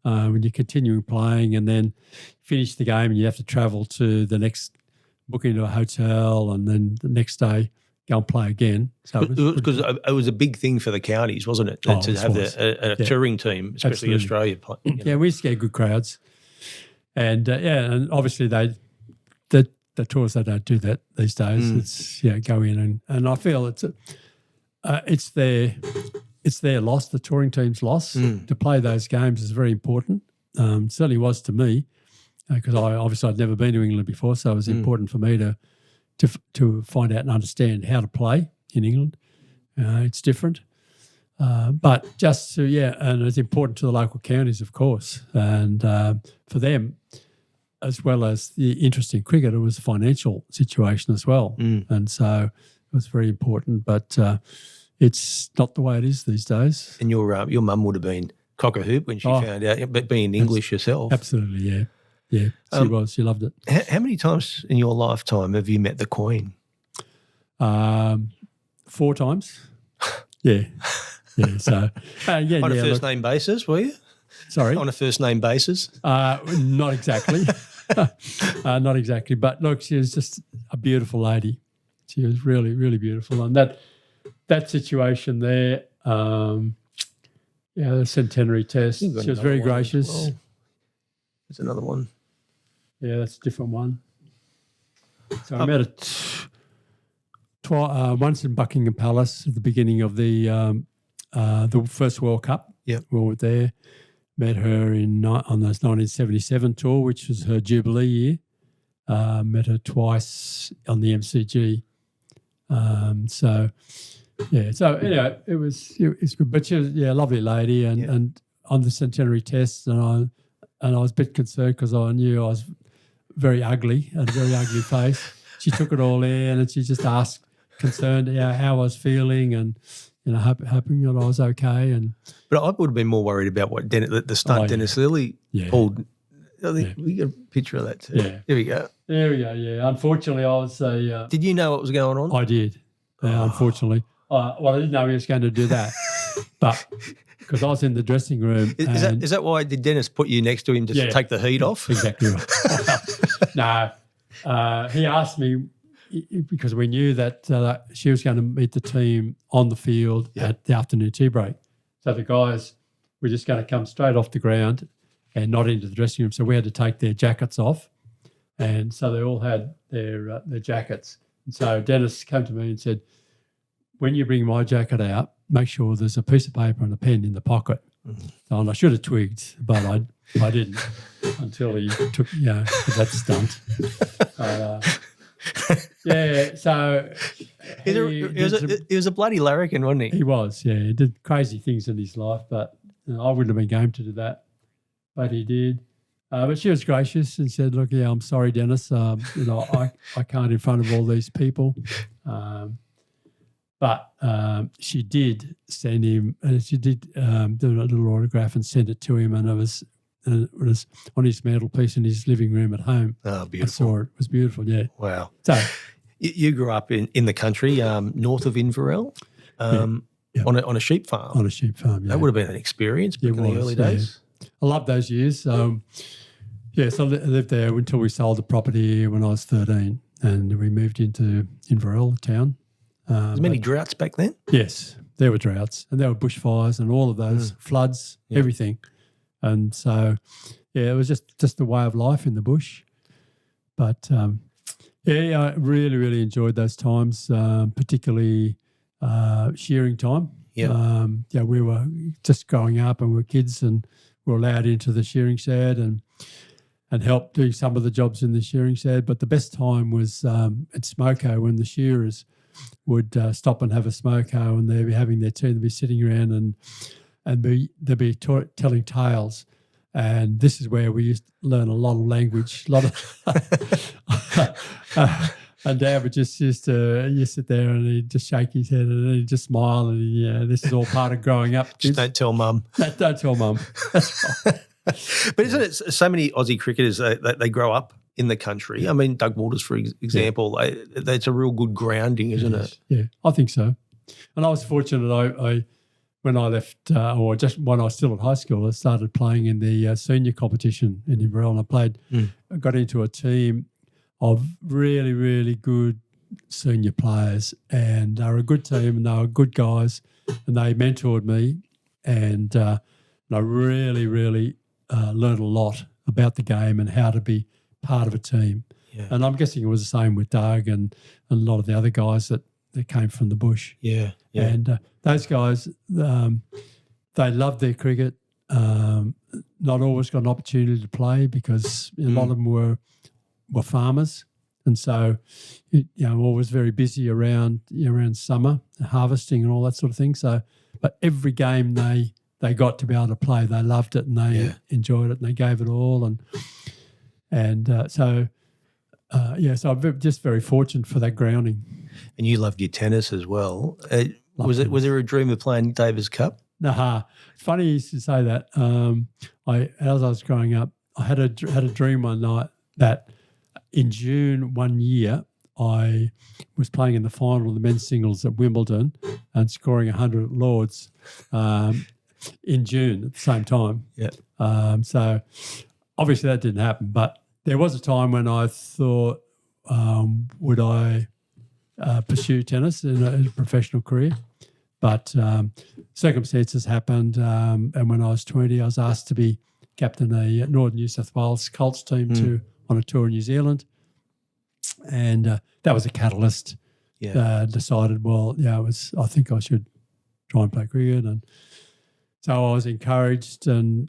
when you're continuing playing and then finish the game and you have to travel to the next, book into a hotel and then the next day go and play again. So because it was a big thing for the counties, wasn't it? To have a touring team, especially Australia. Yeah, we used to get good crowds, and and obviously the tours they don't do that these days. It's go in and I feel it's their loss, the touring team's loss. To play those games is very important. Certainly was to me, because I'd never been to England before, so it was important for me to find out and understand how to play in England. It's different. But just to, and it's important to the local counties, of course. And for them, as well as the interest in cricket, it was a financial situation as well. And so it was very important. But it's not the way it is these days. And your mum would have been cock a hoop when she found out, but being English yourself. Absolutely, yeah. Yeah, she was. She loved it. How many times in your lifetime have you met the Queen? 4 times. Yeah. Yeah, so on a first name basis, were you? Sorry, on a first name basis? Not exactly, not exactly. But look, she was just a beautiful lady. She was really, really beautiful, and that situation there, the Centenary Test. She was very gracious. Well. There's another one. Yeah, that's a different one. So I met her once in Buckingham Palace at the beginning of the first World Cup. Yeah, we were there. Met her on those 1977 tour, which was her Jubilee year. Met her twice on the MCG. So anyway, it was good. But she was a lovely lady, and on the Centenary Test, and I was a bit concerned because I knew I was very ugly, had a very ugly face. She took it all in, and she just asked, concerned how I was feeling, and hoping that I was okay. But I would have been more worried about what the stunt Dennis Lilly pulled. I think we got a picture of that too. Yeah. Here we go. Yeah. Unfortunately, I was Did you know what was going on? I did. Unfortunately. Well, I didn't know he was going to do that. But because I was in the dressing room. Is that why did Dennis put you next to him to take the heat off? Exactly right. No. He asked me, because we knew that she was going to meet the team on the field at the afternoon tea break. So the guys were just going to come straight off the ground and not into the dressing room. So we had to take their jackets off. And so they all had their jackets. And so Dennis came to me and said, when you bring my jacket out, make sure there's a piece of paper and a pen in the pocket. Mm-hmm. And I should have twigged, but I didn't until he took that stunt. So he was a bloody larrikin, wasn't he? He was, yeah. He did crazy things in his life, but I wouldn't have been game to do that. But he did. But she was gracious and said, look, I'm sorry, Dennis. I can't in front of all these people. But she did send him, she did do a little autograph and send it to him, and it was on his mantelpiece in his living room at home. Oh, beautiful. I saw it. It was beautiful, yeah. Wow. So you grew up in the country, north of Inverell, on a sheep farm. On a sheep farm, yeah. That would have been an experience back in the early days. I loved those years. So I lived there until we sold the property when I was 13, and we moved into Inverell town. Was many droughts back then? Yes, there were droughts, and there were bushfires and all of those floods, everything. And so, it was just the way of life in the bush. But, I really, really enjoyed those times, particularly shearing time. Yeah. We were just growing up and we were kids and we were allowed into the shearing shed and helped doing some of the jobs in the shearing shed. But the best time was at Smoko when the shearers would stop and have a smoko, and they'd be having their tea, they'd be sitting around and they'd be telling tales. And this is where we used to learn a lot of language, and Dad would just used to sit there and he'd just shake his head and he'd just smile and this is all part of growing up. Just don't tell Mum. Don't tell Mum. That's right. But isn't it so many Aussie cricketers, they grow up in the country? I mean, Doug Walters, for example, it's a real good grounding, isn't it? Yeah, I think so. And I was fortunate. I when I left, or just when I was still at high school, I started playing in the senior competition in Inverell, and I got into a team of really, really good senior players, and they were a good team and they were good guys, and they mentored me, and I really, really learned a lot about the game and how to be part of a team. Yeah. And I'm guessing it was the same with Doug and a lot of the other guys that came from the bush. Yeah. And those guys, they loved their cricket. not always got an opportunity to play because a lot of them were farmers, and so always very busy around summer, harvesting and all that sort of thing. So, but every game they got to be able to play, they loved it and they enjoyed it and they gave it all, so I'm just very fortunate for that grounding. And you loved your tennis as well. Was there a dream of playing Davis Cup? Nah, it's funny you should say that. As I was growing up, I had a dream one night that in June one year I was playing in the final of the men's singles at Wimbledon and scoring 100 at Lord's in June at the same time. Yeah. So obviously that didn't happen, but there was a time when I thought, would I pursue tennis in a professional career? But circumstances happened, and when I was 20, I was asked to be captain of the Northern New South Wales Colts team on a tour in New Zealand, and that was a catalyst. Decided, I think I should try and play cricket, and so I was encouraged and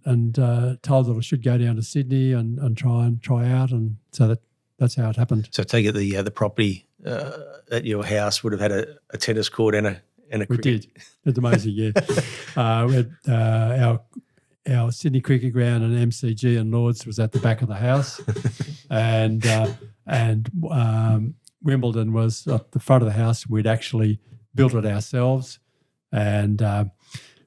told that I should go down to Sydney and try out, and so that's how it happened. So take it the property at your house would have had a tennis court and a cricket. We did. It's amazing, yeah. We had our Sydney cricket ground and MCG and Lords was at the back of the house, and Wimbledon was at the front of the house. We'd actually built it ourselves, and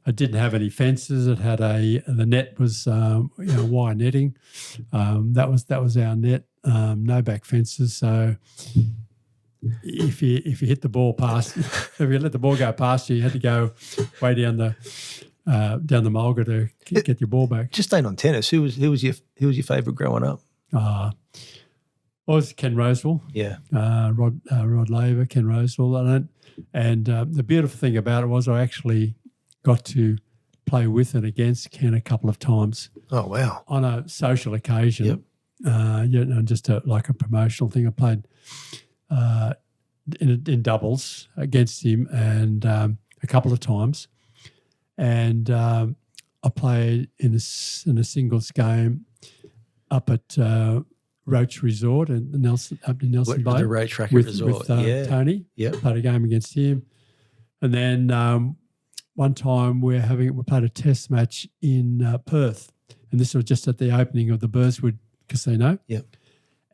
it didn't have any fences. It had the net was wire netting. That was our net. No back fences. So if you hit the ball past, if you let the ball go past you, you had to go way down the mulga to get your ball back. Just staying on tennis. Who was your favourite growing up? I was Ken Rosewell. Yeah. Rod Laver, Ken Rosewell, and the beautiful thing about it was I actually got to play with and against Ken a couple of times. Oh wow! On a social occasion. Yep. Just like a promotional thing. I played in doubles against him and a couple of times, and I played in a singles game up at Roach Resort up in Nelson Bay. The Roach Racket Resort, with Tony. Yeah, played a game against him, and then one time we played a test match in Perth, and this was just at the opening of the Burswood Casino. Yep.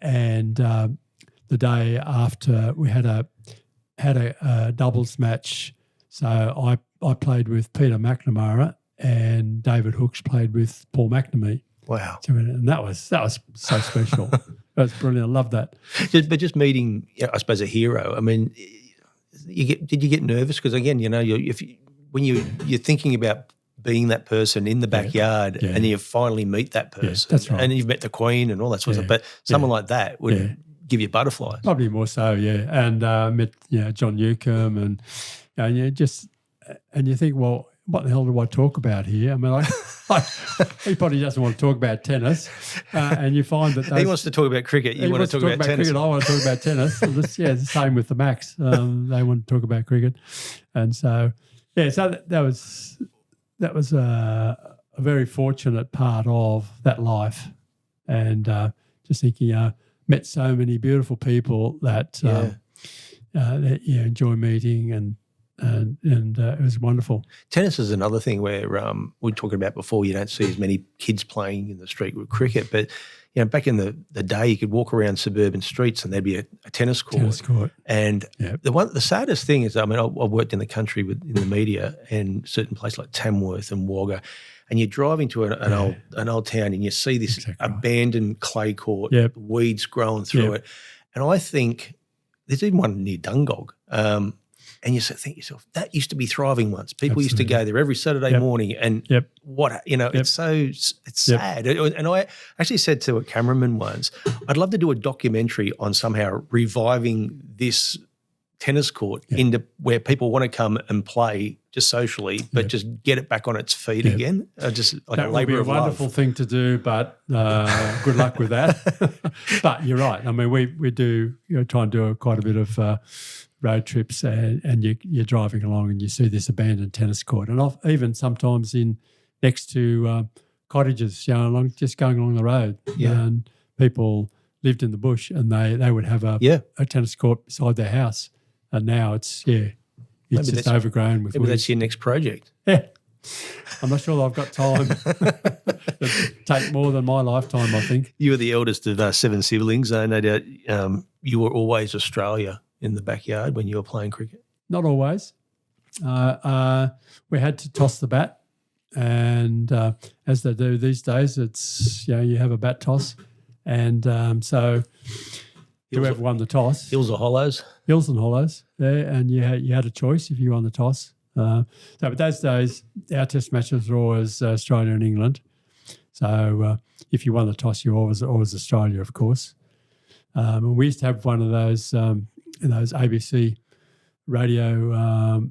And the day after, we had a doubles match. So I played with Peter McNamara, and David Hooks played with Paul McNamee. Wow! And that was so special. That was brilliant. I love that. But just meeting, I suppose, a hero. I mean, did you get nervous? Because again, when you're thinking about being that person in the backyard and you finally meet that person, that's right. And you've met the Queen and all that sort of stuff, but someone like that would give you butterflies. Probably more so, yeah. And met John Newcomb and you think, well, what the hell do I talk about here? I mean, he probably doesn't want to talk about tennis, and you find that he wants to talk about cricket. You want to talk about tennis. Cricket, I want to talk about tennis. It's the same with the Macs. They want to talk about cricket, and so so that was a very fortunate part of that life, and just thinking, met so many beautiful people that you enjoy meeting and it was wonderful. Tennis is another thing where we were talking about before. You don't see as many kids playing in the street with cricket, but back in the day, you could walk around suburban streets and there'd be a tennis court. Tennis court. And the saddest thing is, I mean, I worked in the country in the media, and certain places like Tamworth and Wagga, and you drive into an old town and you see this abandoned clay court, weeds growing through it, and I think there's even one near Dungog. And you think to yourself, that used to be thriving once. People used to go there every Saturday morning, and it's sad. And I actually said to a cameraman once, I'd love to do a documentary on somehow reviving this tennis court into where people want to come and play just socially, but just get it back on its feet again. Just like that a labour of love. That would be a wonderful thing to do, but good luck with that. But you're right. I mean, we do try and do quite a bit of road trips, and you're driving along and you see this abandoned tennis court, and even sometimes next to cottages, just going along the road. Yeah. And people lived in the bush, and they would have a tennis court beside their house. And now it's just overgrown with maybe weeds. that's your next project. Yeah. I'm not sure I've got time. It'd take more than my lifetime, I think. You were the eldest of 7 siblings. No doubt you were always Australia in the backyard when you were playing cricket. Not always. We had to toss the bat, and as they do these days, it's you have a bat toss, and so whoever won the toss, Hills or hollows, hills and hollows, and you had a choice if you won the toss. But those days, our test matches were always Australia and England. So if you won the toss, you were always Australia, of course. And we used to have one of those ABC radio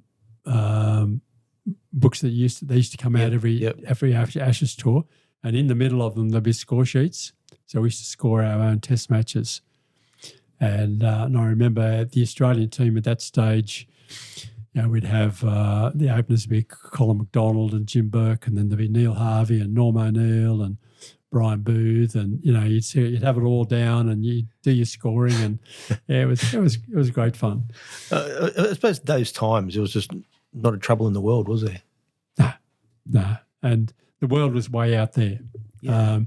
books that they used to come out every Ashes tour, and in the middle of them there'd be score sheets. So we used to score our own test matches. And I remember the Australian team at that stage. We'd have the openers be Colin McDonald and Jim Burke, and then there'd be Neil Harvey and Norm O'Neill and Brian Booth, and you'd have it all down, and you'd do your scoring, and it was great fun. I suppose those times there was just not a trouble in the world, was there? No, and the world was way out there. Yeah.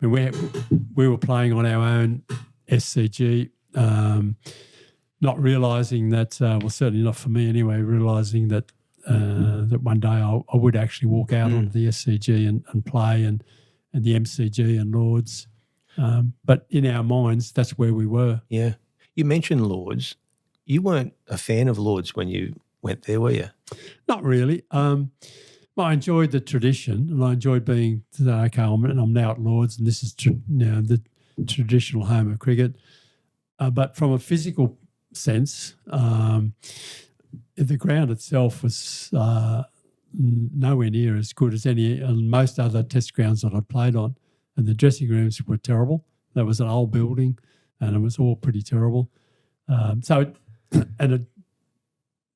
We were playing on our own SCG. Not realising that, certainly not for me anyway, realising that one day I would actually walk out onto the SCG and play and the MCG and Lords. But in our minds, that's where we were. Yeah. You mentioned Lords. You weren't a fan of Lords when you went there, were you? Not really. I enjoyed the tradition, and I enjoyed being, okay, I'm now at Lords, and this is the traditional home of cricket. But from a physical sense, the ground itself was nowhere near as good as most other test grounds that I'd played on, and the dressing rooms were terrible. There was an old building, and it was all pretty terrible.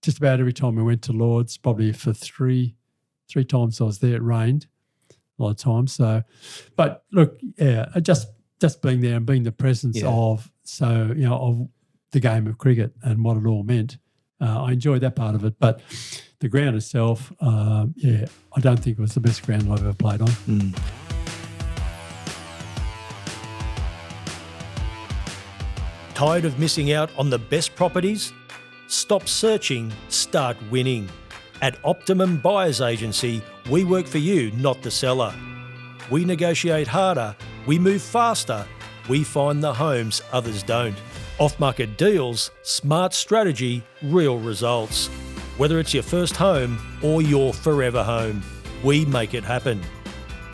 Just about every time we went to Lords, probably for three times I was there, it rained a lot of times. So, but look, just being there and being the presence of the game of cricket and what it all meant. I enjoyed that part of it, but the ground itself, I don't think it was the best ground I've ever played on. Tired of missing out on the best properties? Stop searching, start winning. At Optimum Buyers Agency, we work for you, not the seller. We negotiate harder, we move faster, we find the homes others don't. Off-market deals, smart strategy, real results. Whether it's your first home or your forever home, we make it happen.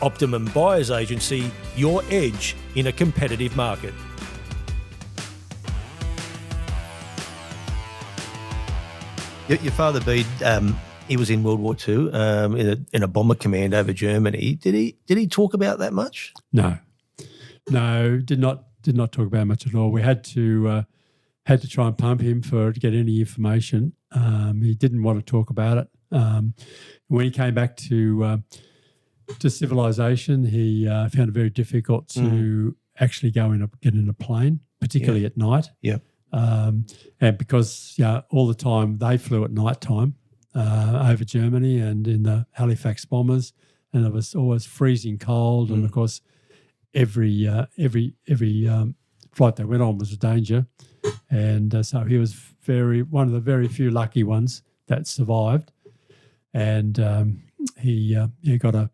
Optimum Buyers Agency, your edge in a competitive market. Your father, Bede, he was in World War II in a bomber command over Germany. Did he talk about that much? No, did not talk about much at all. We had to try and pump him to get any information. He didn't want to talk about it. When he came back to civilization, he found it very difficult to actually get in a plane, particularly at night. Yeah. And because all the time they flew at night time over Germany and in the Halifax bombers, and it was always freezing cold, and of course every flight they went on was a danger, and so he was one of the very few lucky ones that survived, and he got a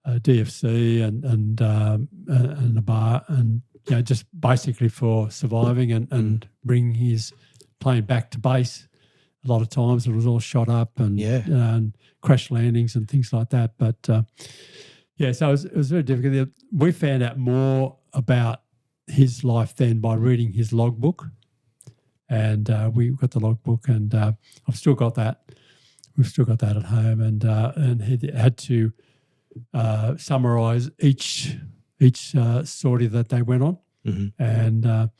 DFC and a bar, and just basically for surviving and bring his plane back to base. A lot of times it was all shot up and crash landings and things like that. But so it was very difficult. We found out more about his life then by reading his logbook, and we got the logbook, and I've still got that. We've still got that at home, and he had to summarise each sortie that they went on, and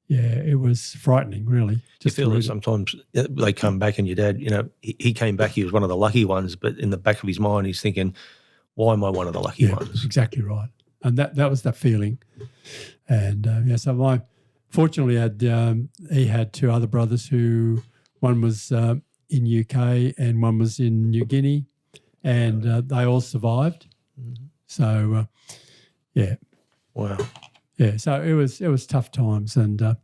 it was frightening, really. You feel that sometimes they come back, and your dad, he came back, he was one of the lucky ones, but in the back of his mind, he's thinking, why am I one of the lucky ones? Exactly right. And that was that feeling. And so fortunately he had two other brothers who, one was in UK and one was in New Guinea, and they all survived. Mm-hmm. So, Wow. Yeah, so it was tough times, and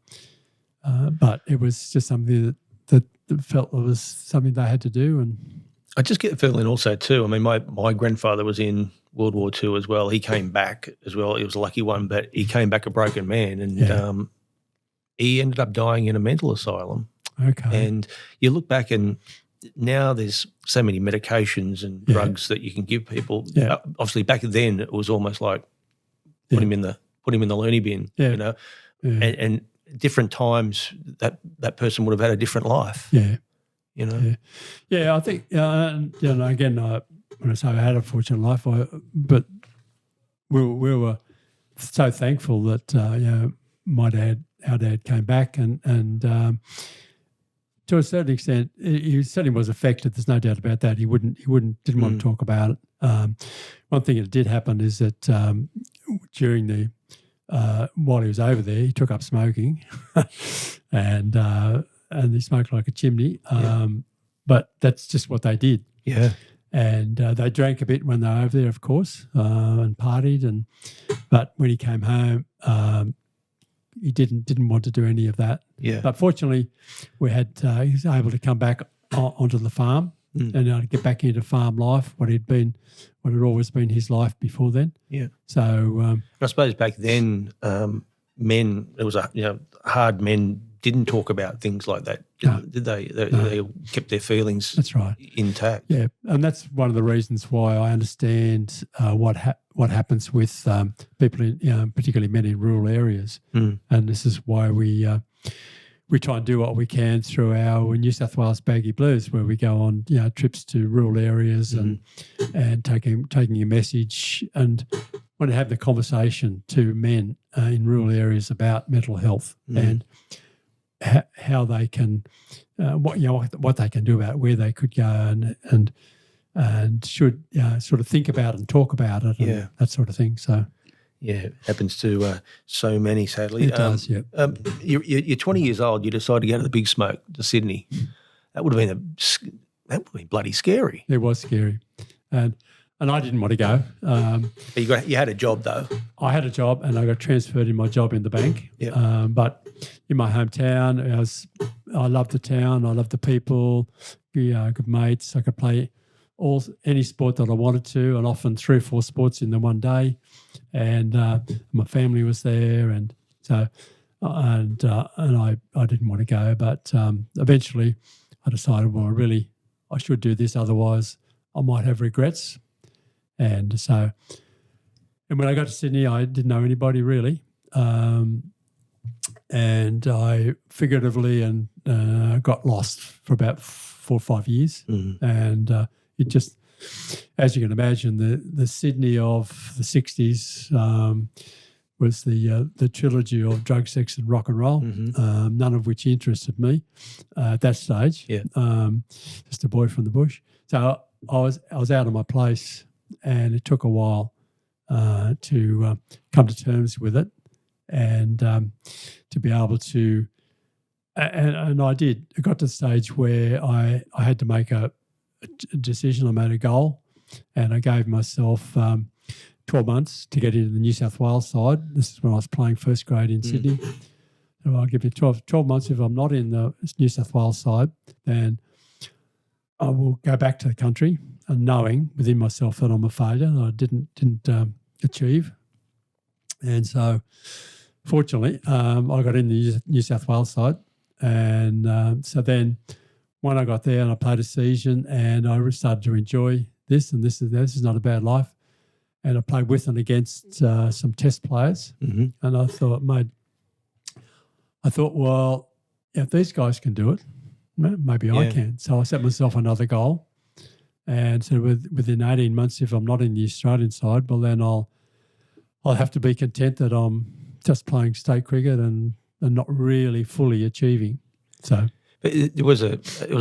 but it was just something that felt it was something they had to do. And I just get the feeling also too, I mean, my grandfather was in World War II as well. He came back as well. He was a lucky one, but he came back a broken man, and he ended up dying in a mental asylum. Okay. And you look back, and now there's so many medications and drugs that you can give people. Yeah. Obviously, back then it was almost like put him in the loony bin. Yeah. You know, Yeah. and different times that person would have had a different life. Yeah. You know. Yeah. I think again, when I say I had a fortunate life, but we were so thankful that our dad came back, and to a certain extent, he certainly was affected. There's no doubt about that. He didn't want to talk about it. One thing that did happen is that during the while he was over there, he took up smoking, and he smoked like a chimney. But that's just what they did. Yeah. And they drank a bit when they were over there, of course, and partied. But when he came home, he didn't want to do any of that. Yeah. But fortunately, he was able to come back onto the farm and get back into farm life, what had always been his life before then. Yeah. So I suppose back then, men, it was hard men didn't talk about things like that, did they? They kept their feelings that's right. intact. Yeah, and that's one of the reasons why I understand what happens with people, particularly men in rural areas. And this is why we try and do what we can through our New South Wales Baggy Blues, where we go on trips to rural areas and taking a message and want to have the conversation to men in rural areas about mental health and how they can, what they can do about it, where they could go and should sort of think about it and talk about it and that sort of thing. So. Yeah, it happens to so many, sadly. It does, yeah. You're 20 years old. You decide to go to the big smoke to Sydney. That would have been bloody scary. It was scary, and I didn't want to go. But you had a job though. I had a job, and I got transferred in my job in the bank. Yeah. But in my hometown, I loved the town. I loved the people. Good mates. I could play any sport that I wanted to, and often 3 or 4 sports in the one day. And my family was there, and so and I didn't want to go, but eventually I decided, well, I should do this, otherwise I might have regrets. And so, and when I got to Sydney, I didn't know anybody really, and I figuratively got lost for about 4 or 5 years, and it just. As you can imagine, the Sydney of the 60s was the trilogy of drug, sex and rock and roll, none of which interested me at that stage. Yeah. Just a boy from the bush. So I was out of my place, and it took a while to come to terms with it and to be able to and I did. It got to the stage where I had to make a decision. I made a goal, and I gave myself 12 months to get into the New South Wales side. This is when I was playing first grade in Sydney. So I'll give you 12 months. If I'm not in the New South Wales side, then I will go back to the country, and knowing within myself that I'm a failure, that I didn't achieve. And so, fortunately, I got in the New South Wales side, and so then. When I got there and I played a season, and I started to enjoy this, and this is not a bad life. And I played with and against some test players, and I thought, well, if these guys can do it, maybe I can. So I set myself another goal, and so within 18 months, if I'm not in the Australian side, well, then I'll have to be content that I'm just playing state cricket and not really fully achieving. So. But it was a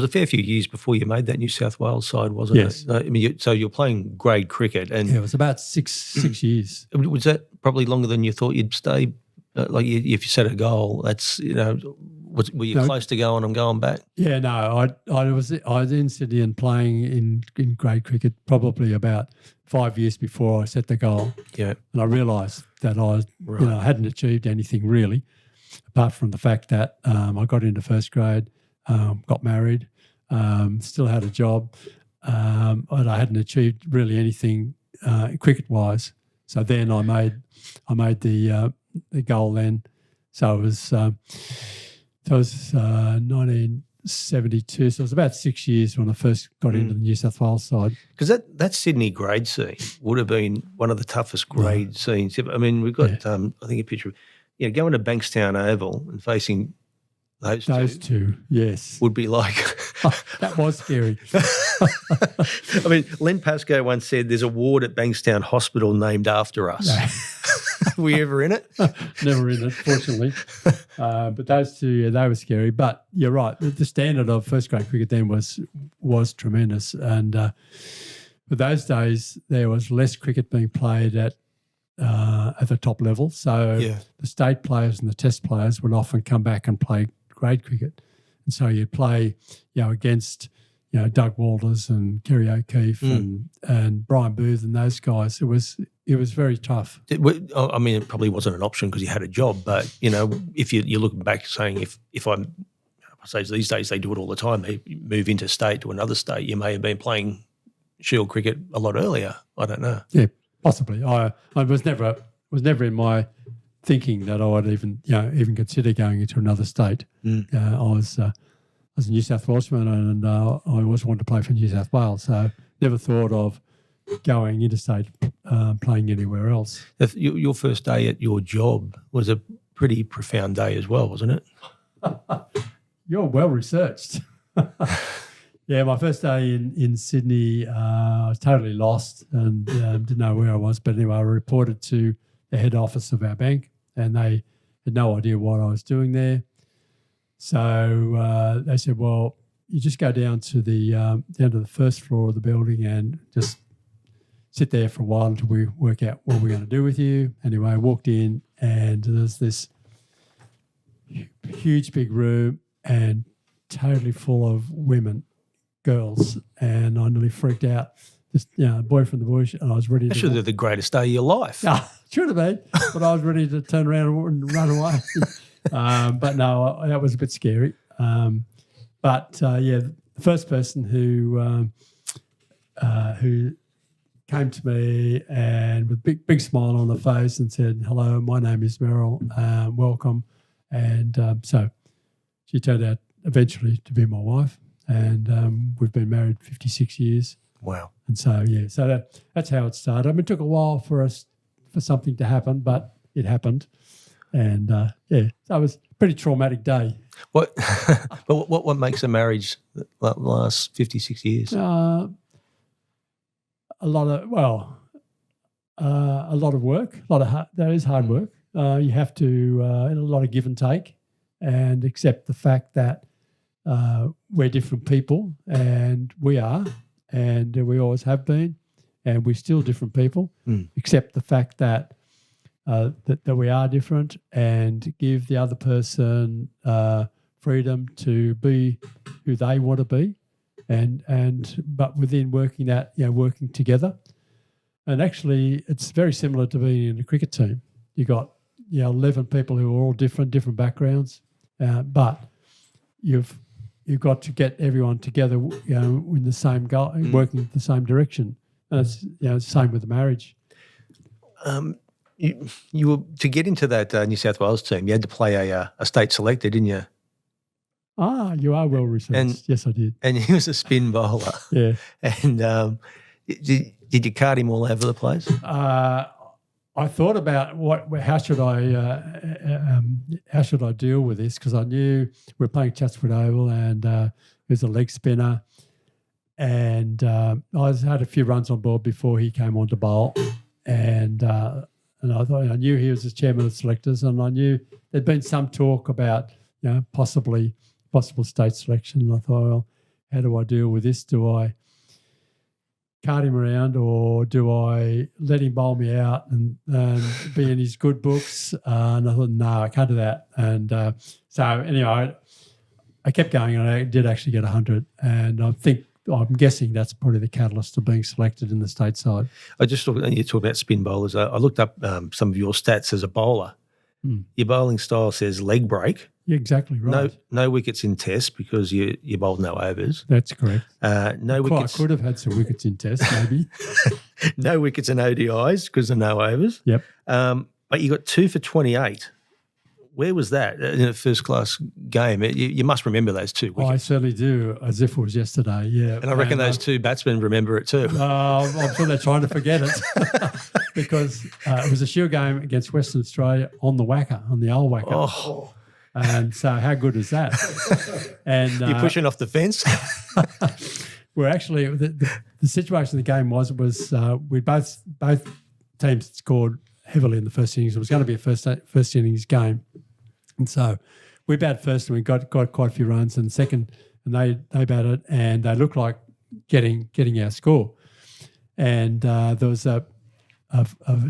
fair few years before you made that New South Wales side, wasn't Yes. it? I mean, so you're playing grade cricket, and Yeah, it was about six years. was that probably longer than you thought you'd stay? Like if you set a goal, that's were you close to going? I'm going back. Yeah, no, I was in Sydney and playing in grade cricket probably about 5 years before I set the goal. Yeah, and I realised that I hadn't achieved anything really, apart from the fact that I got into first grade, got married, still had a job, but I hadn't achieved really anything cricket wise. So then I made the goal then. So it was 1972. So it was about 6 years when I first got into the New South Wales side. Because that Sydney grade scene would have been one of the toughest grade scenes. I mean, we've got I think a picture of going to Bankstown Oval and facing those two, yes, would be like that was scary. I mean, Len Pascoe once said there's a ward at Bankstown Hospital named after us. Were we ever in it? Never in it, fortunately. But those two, they were scary. But you're right, the standard of first grade cricket then was tremendous. And for those days, there was less cricket being played at the top level. So the state players and the test players would often come back and play grade cricket. And so you'd play, against, Doug Walters and Kerry O'Keefe and Brian Booth and those guys. It was very tough. I mean, it probably wasn't an option because you had a job. But, if you're looking back saying if I say these days they do it all the time, they move interstate to another state, you may have been playing Shield cricket a lot earlier. I don't know. Yeah, possibly. I was never in my thinking that I would even consider going into another state. I was a New South Welshman and I always wanted to play for New South Wales, so never thought of going interstate, playing anywhere else. Your first day at your job was a pretty profound day as well, wasn't it? You're well researched. Yeah, my first day in Sydney, I was totally lost and didn't know where I was. But anyway, I reported to the head office of our bank and they had no idea what I was doing there. So they said, well, you just go down to the first floor of the building and just sit there for a while until we work out what we're going to do with you. Anyway, I walked in and there's this huge big room and totally full of women, girls, and I nearly freaked out. Just, boy from the bush, and I was ready to... That should have been the greatest day of your life. Should have been, but I was ready to turn around and run away. But no, that was a bit scary. The first person who came to me and with a big smile on her face and said, "Hello, my name is Meryl, welcome." And so she turned out eventually to be my wife, and we've been married 56 years. Wow. And so, so that's how it started. I mean, it took a while for something to happen, but it happened. And, so it was a pretty traumatic day. But what makes a marriage last 56 years? A lot of work. That is hard work. You have to a lot of give and take, and accept the fact that we're different people, and we are, and we always have been, and we're still different people. Accept the fact that that we are different, and give the other person freedom to be who they want to be, but within working together. And actually, it's very similar to being in a cricket team. You got 11 people who are all different backgrounds, but you've got to get everyone together, in the same goal, working in the same direction. And it's the same with the marriage. You were to get into that New South Wales team. You had to play a state selector, didn't you? You are well researched. Yes, I did. And he was a spin bowler. Yeah. And did you cart him all over the place? I thought about how should I deal with this, because I knew we were playing Chatswood Oval and he was a leg spinner, and I had a few runs on board before he came on to bowl, and I thought I knew he was the chairman of the selectors, and I knew there'd been some talk about possibly possible state selection. And I thought, well, how do I deal with this? Do I cart him around, or do I let him bowl me out and be in his good books? And I thought, no, I can't do that. And so anyway, I kept going, and I did actually get 100. And I'm guessing that's probably the catalyst to being selected in the state side. I just looked, and you talk about spin bowlers. I looked up some of your stats as a bowler. Your bowling style says leg break. You're exactly right. No wickets in Test because you bowled no overs. That's correct. No wickets. I could have had some wickets in Test, maybe. No wickets in ODIs because of no overs. Yep. But you got 2 for 28. Where was that in a first-class game? You must remember those 2 wickets. I certainly do, as if it was yesterday, yeah. And I reckon those 2 batsmen remember it too. I'm sure they're trying to forget it because it was a Shield game against Western Australia on the Wacker, on the old Wacker. Oh. And so how good is that? And you're pushing off the fence? we're actually, the situation of the game was we both teams scored heavily in the first innings. It was going to be a first innings game. And so we batted first and we got quite a few runs, and second, and they batted and they looked like getting our score. And there was a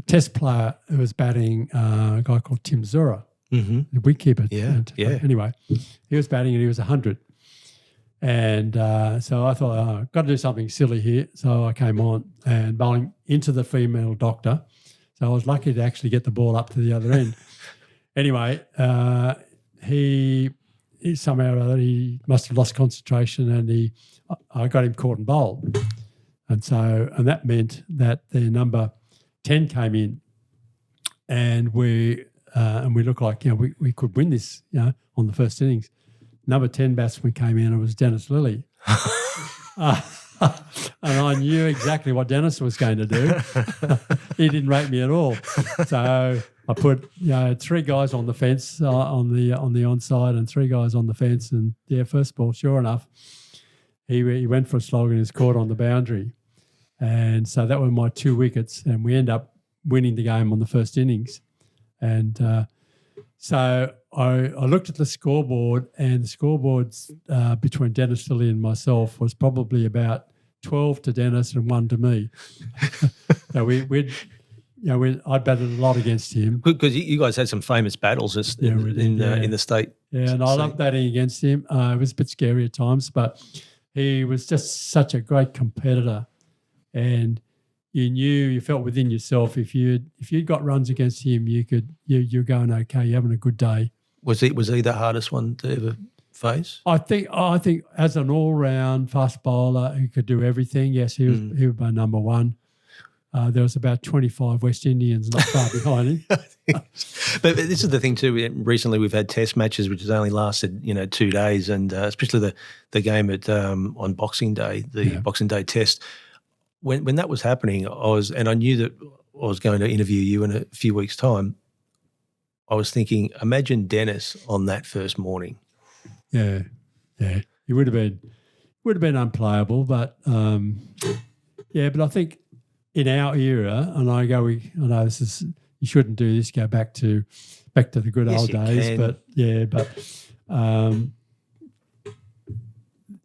Test player who was batting, a guy called Tim Zura, the wicketkeeper. Yeah. Anyway, he was batting and he was 100. And so I thought, I've got to do something silly here. So I came on and bowling into the female doctor. So I was lucky to actually get the ball up to the other end. Anyway, he somehow or other, he must have lost concentration, and I got him caught and bowled. And that meant that their number 10 came in, and we looked like, we could win this, on the first innings. Number 10 batsman came in, and it was Dennis Lilly. And I knew exactly what Dennis was going to do. He didn't rate me at all. So I put 3 guys on the fence on the onside and 3 guys on the fence. And first ball, sure enough, he went for a slog and was caught on the boundary. And so that were my 2 wickets, and we end up winning the game on the first innings. And so I looked at the scoreboard, and the scoreboard between Dennis Lilly and myself was probably about 12 to Dennis and 1 to me. So I batted a lot against him. Because you guys had some famous battles in the state. Yeah, and I loved batting against him. It was a bit scary at times, but he was just such a great competitor. And you felt within yourself, if you'd got runs against him, you're going okay, you're having a good day. Was he the hardest one to ever face? I think as an all-round fast bowler who could do everything, yes, he was my number one. There was about 25 West Indians not far behind him. But this is the thing too. Recently, we've had Test matches which has only lasted 2 days, and especially the game on Boxing Day, Boxing Day Test. When that was happening, I knew that I was going to interview you in a few weeks' time. I was thinking, imagine Dennis on that first morning. Yeah, he would have been unplayable, but but I think in our era, and I know this is, you shouldn't do this. Go back to the good old days, but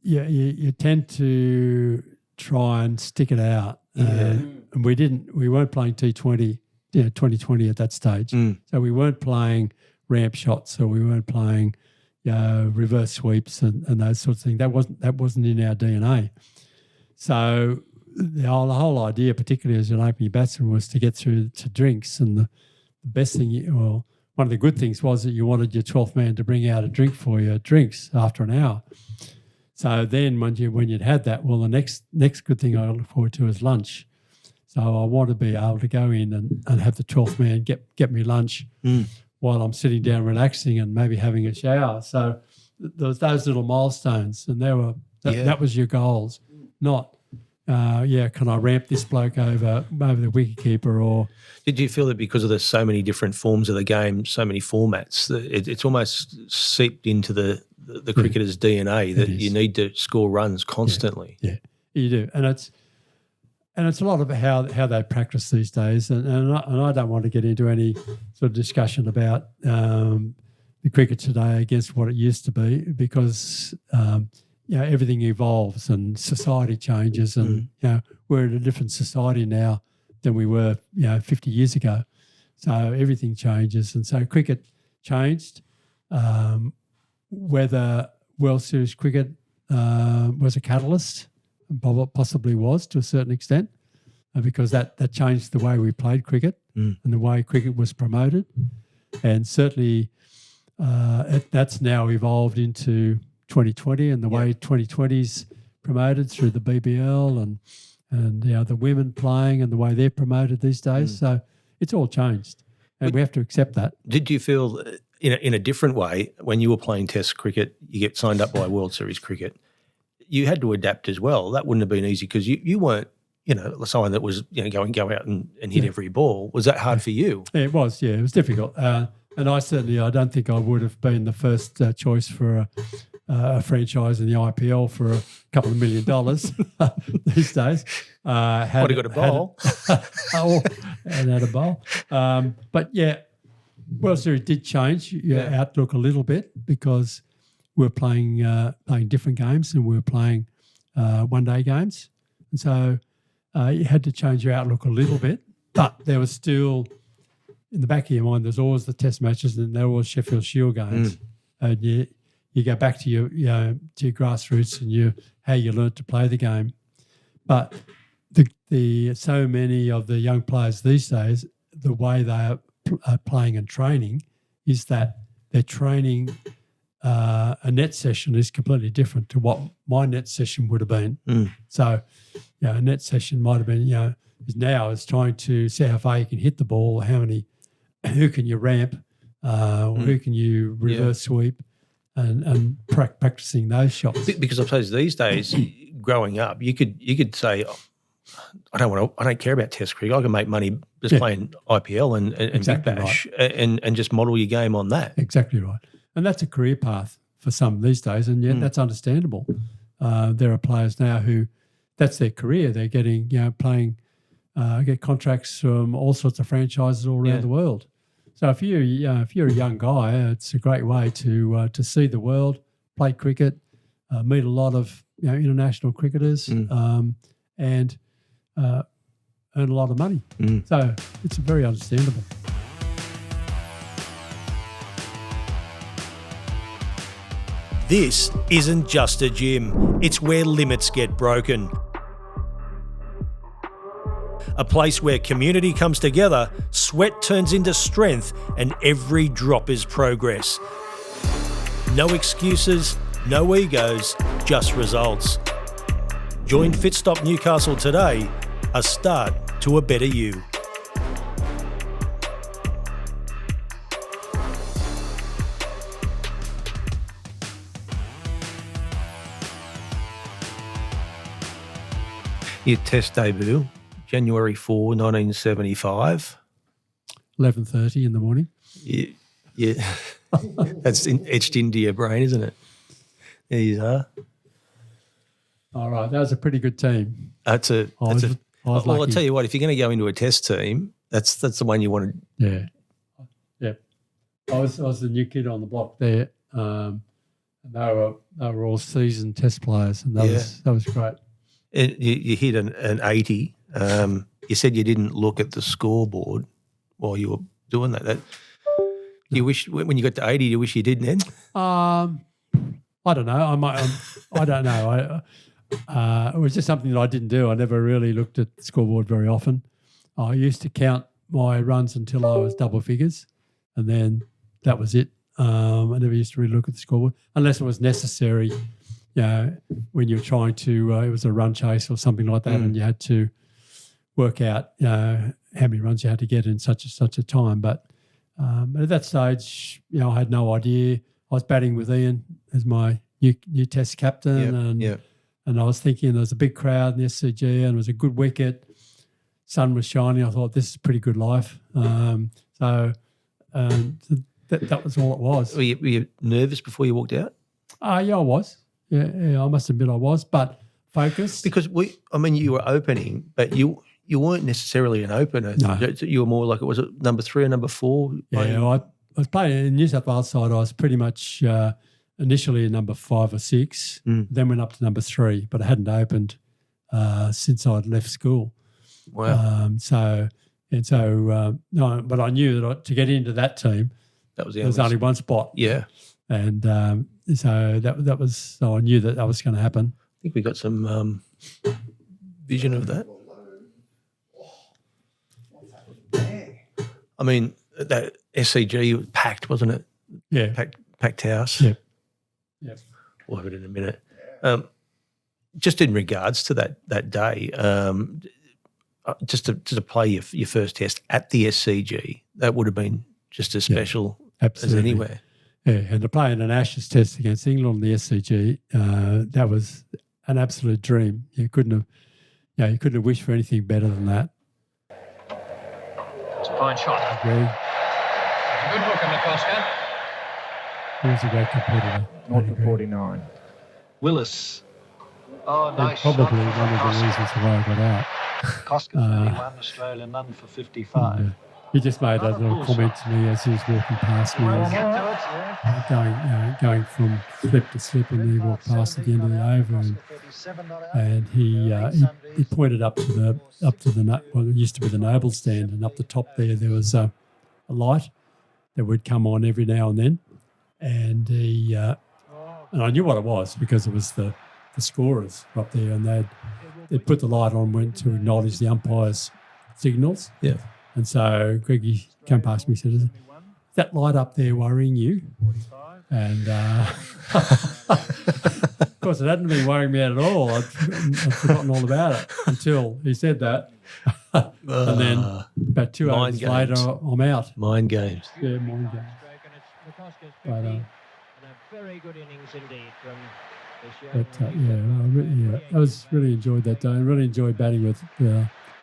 you tend to try and stick it out, and we weren't playing T20. 2020 at that stage. So we weren't playing ramp shots, or we weren't playing reverse sweeps and those sorts of things. That wasn't in our DNA. So the whole idea, particularly as an opening batsman, was to get through to drinks. And the best thing, one of the good things was that you wanted your 12th man to bring out a drink for you, drinks after an hour. So then when you'd had that, well, the next good thing I look forward to is lunch. So I want to be able to go in and have the 12th man get me lunch while I'm sitting down relaxing and maybe having a shower. So there was those little milestones, and that was your goals, not can I ramp this bloke over the wicketkeeper? Or did you feel that because of the so many different forms of the game, so many formats, it's almost seeped into the cricketer's DNA that you need to score runs constantly? Yeah, you do, and it's a lot of how they practice these days, and I don't want to get into any sort of discussion about the cricket today against what it used to be because everything evolves and society changes, and we're in a different society now than we were 50 years ago. So everything changes, and so cricket changed. Whether World Series cricket was a catalyst, possibly was to a certain extent, because that changed the way we played cricket and the way cricket was promoted. And certainly that's now evolved into 2020 and the way 2020's promoted through the BBL and the women playing and the way they're promoted these days. So it's all changed, and we have to accept that. Did you feel in a different way when you were playing Test cricket, you get signed up by World Series cricket, you had to adapt as well? That wouldn't have been easy because you weren't, someone that was, go out and hit every ball. Was that hard for you? Yeah, it was. Yeah, it was difficult. And I don't think I would have been the first choice for a franchise in the IPL for a couple of $1 million these days. Would have got a bowl. And had a bowl. But yeah, World Series did change your outlook a little bit because we're playing different games and we're playing one-day games. And so you had to change your outlook a little bit. But there was still, in the back of your mind, there's always the Test matches and there was Sheffield Shield games. And you go back to your grassroots and how you learnt to play the game. But the so many of the young players these days, the way they are playing and training is that they're training a net session is completely different to what my net session would have been. So, a net session might have been, is trying to see how far you can hit the ball, who can you ramp, who can you reverse sweep, and practicing those shots. Because I suppose these days, growing up, you could say, I don't care about Test cricket. I can make money just playing IPL and exactly Big Bash right. and just model your game on that. Exactly right. And that's a career path for some these days, and that's understandable. There are players now who that's their career. They're getting, playing, get contracts from all sorts of franchises all around the world. So if you're a young guy, it's a great way to see the world, play cricket, meet a lot of international cricketers, and earn a lot of money. So it's very understandable. This isn't just a gym, it's where limits get broken. A place where community comes together, sweat turns into strength, and every drop is progress. No excuses, no egos, just results. Join Fitstop Newcastle today, a start to a better you. Your Test debut, January 4, 1975. 11:30 in the morning. Yeah. That's etched into your brain, isn't it? There you are. All right, that was a pretty good team. I'll lucky. tell you what, if you're going to go into a Test team, that's the one you want to. Yeah. I was the new kid on the block there. And they were all seasoned Test players, and that was great. You hit an 80. You said you didn't look at the scoreboard while you were doing that. You wish when you got to 80, you wish you did, Ned? I don't know. I don't know. It was just something that I didn't do. I never really looked at the scoreboard very often. I used to count my runs until I was double figures, and then that was it. I never used to really look at the scoreboard unless it was necessary. When you're trying to, it was a run chase or something like that, and you had to work out how many runs you had to get in such a time. But at that stage, I had no idea. I was batting with Ian as my new Test captain, and I was thinking there was a big crowd in the SCG, and it was a good wicket. Sun was shining. I thought this is a pretty good life. That was all it was. Were you nervous before you walked out? Yeah, I was. Yeah, I must admit I was, but focused. Because you were opening, but you weren't necessarily an opener. No. You were more like, was it number 3 or number 4? Yeah, was playing in New South Wales side. I was pretty much initially a number 5 or 6, then went up to number 3, but I hadn't opened since I'd left school. Wow. No, but I knew that to get into that team, That was there was only one spot. Yeah. And so that was, so I knew that was going to happen. I think we got some vision of that. I mean, that SCG was packed, wasn't it? Yeah. Packed house. Yeah. Yeah. We'll have it in a minute. Just in regards to that day, just to play your first test at the SCG, that would have been just as special as anywhere. Yeah, and to play in an Ashes test against England on the SCG, that was an absolute dream. You couldn't have wished for anything better than that. It's a fine shot. Greg. Good hook on McCosker. He was a great competitor. 0 for 49. Willis. Oh, And nice probably shot. one of the reasons why I got out. Cosker's 51, Australia, none for 55. Yeah. He just made a little comment to me as he was walking past me. Going from slip to slip, and he walked past at the end of the over, and he pointed up to the well, it used to be the Noble stand, and up the top there was a light that would come on every now and then, and and I knew what it was because it was the scorers up there, and they'd put the light on when to acknowledge the umpire's signals. Yeah. And so Greggy came past me and said, "Is that light up there worrying you?" And of course, it hadn't been worrying me at all. I'd forgotten all about it until he said that. And then about 2 hours later, I'm out. Mind games. Yeah, mind games. But, very good innings indeed from I really enjoyed that day. I really enjoyed batting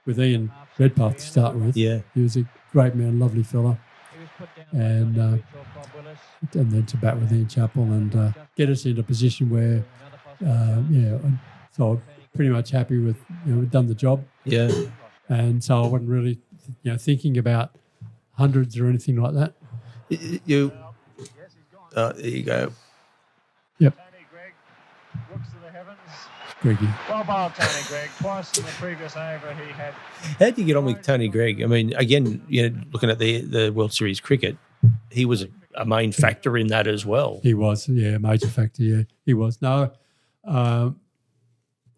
with Ian Redpath to start with. Yeah. He was a great man, lovely fella. And then to bat with Ian Chappell and get us in a position where, so I'm pretty much happy with, we've done the job. Yeah. And so I wasn't really, thinking about hundreds or anything like that. There you go. Yep. Tony Gregg looks to the heavens. Greggy. Well bowled, Tony Gregg. Twice in the previous over he had. How did you get on with Tony Gregg? I mean, again, looking at the World Series cricket, he was a main factor in that as well. He was, a major factor, yeah. He was. No,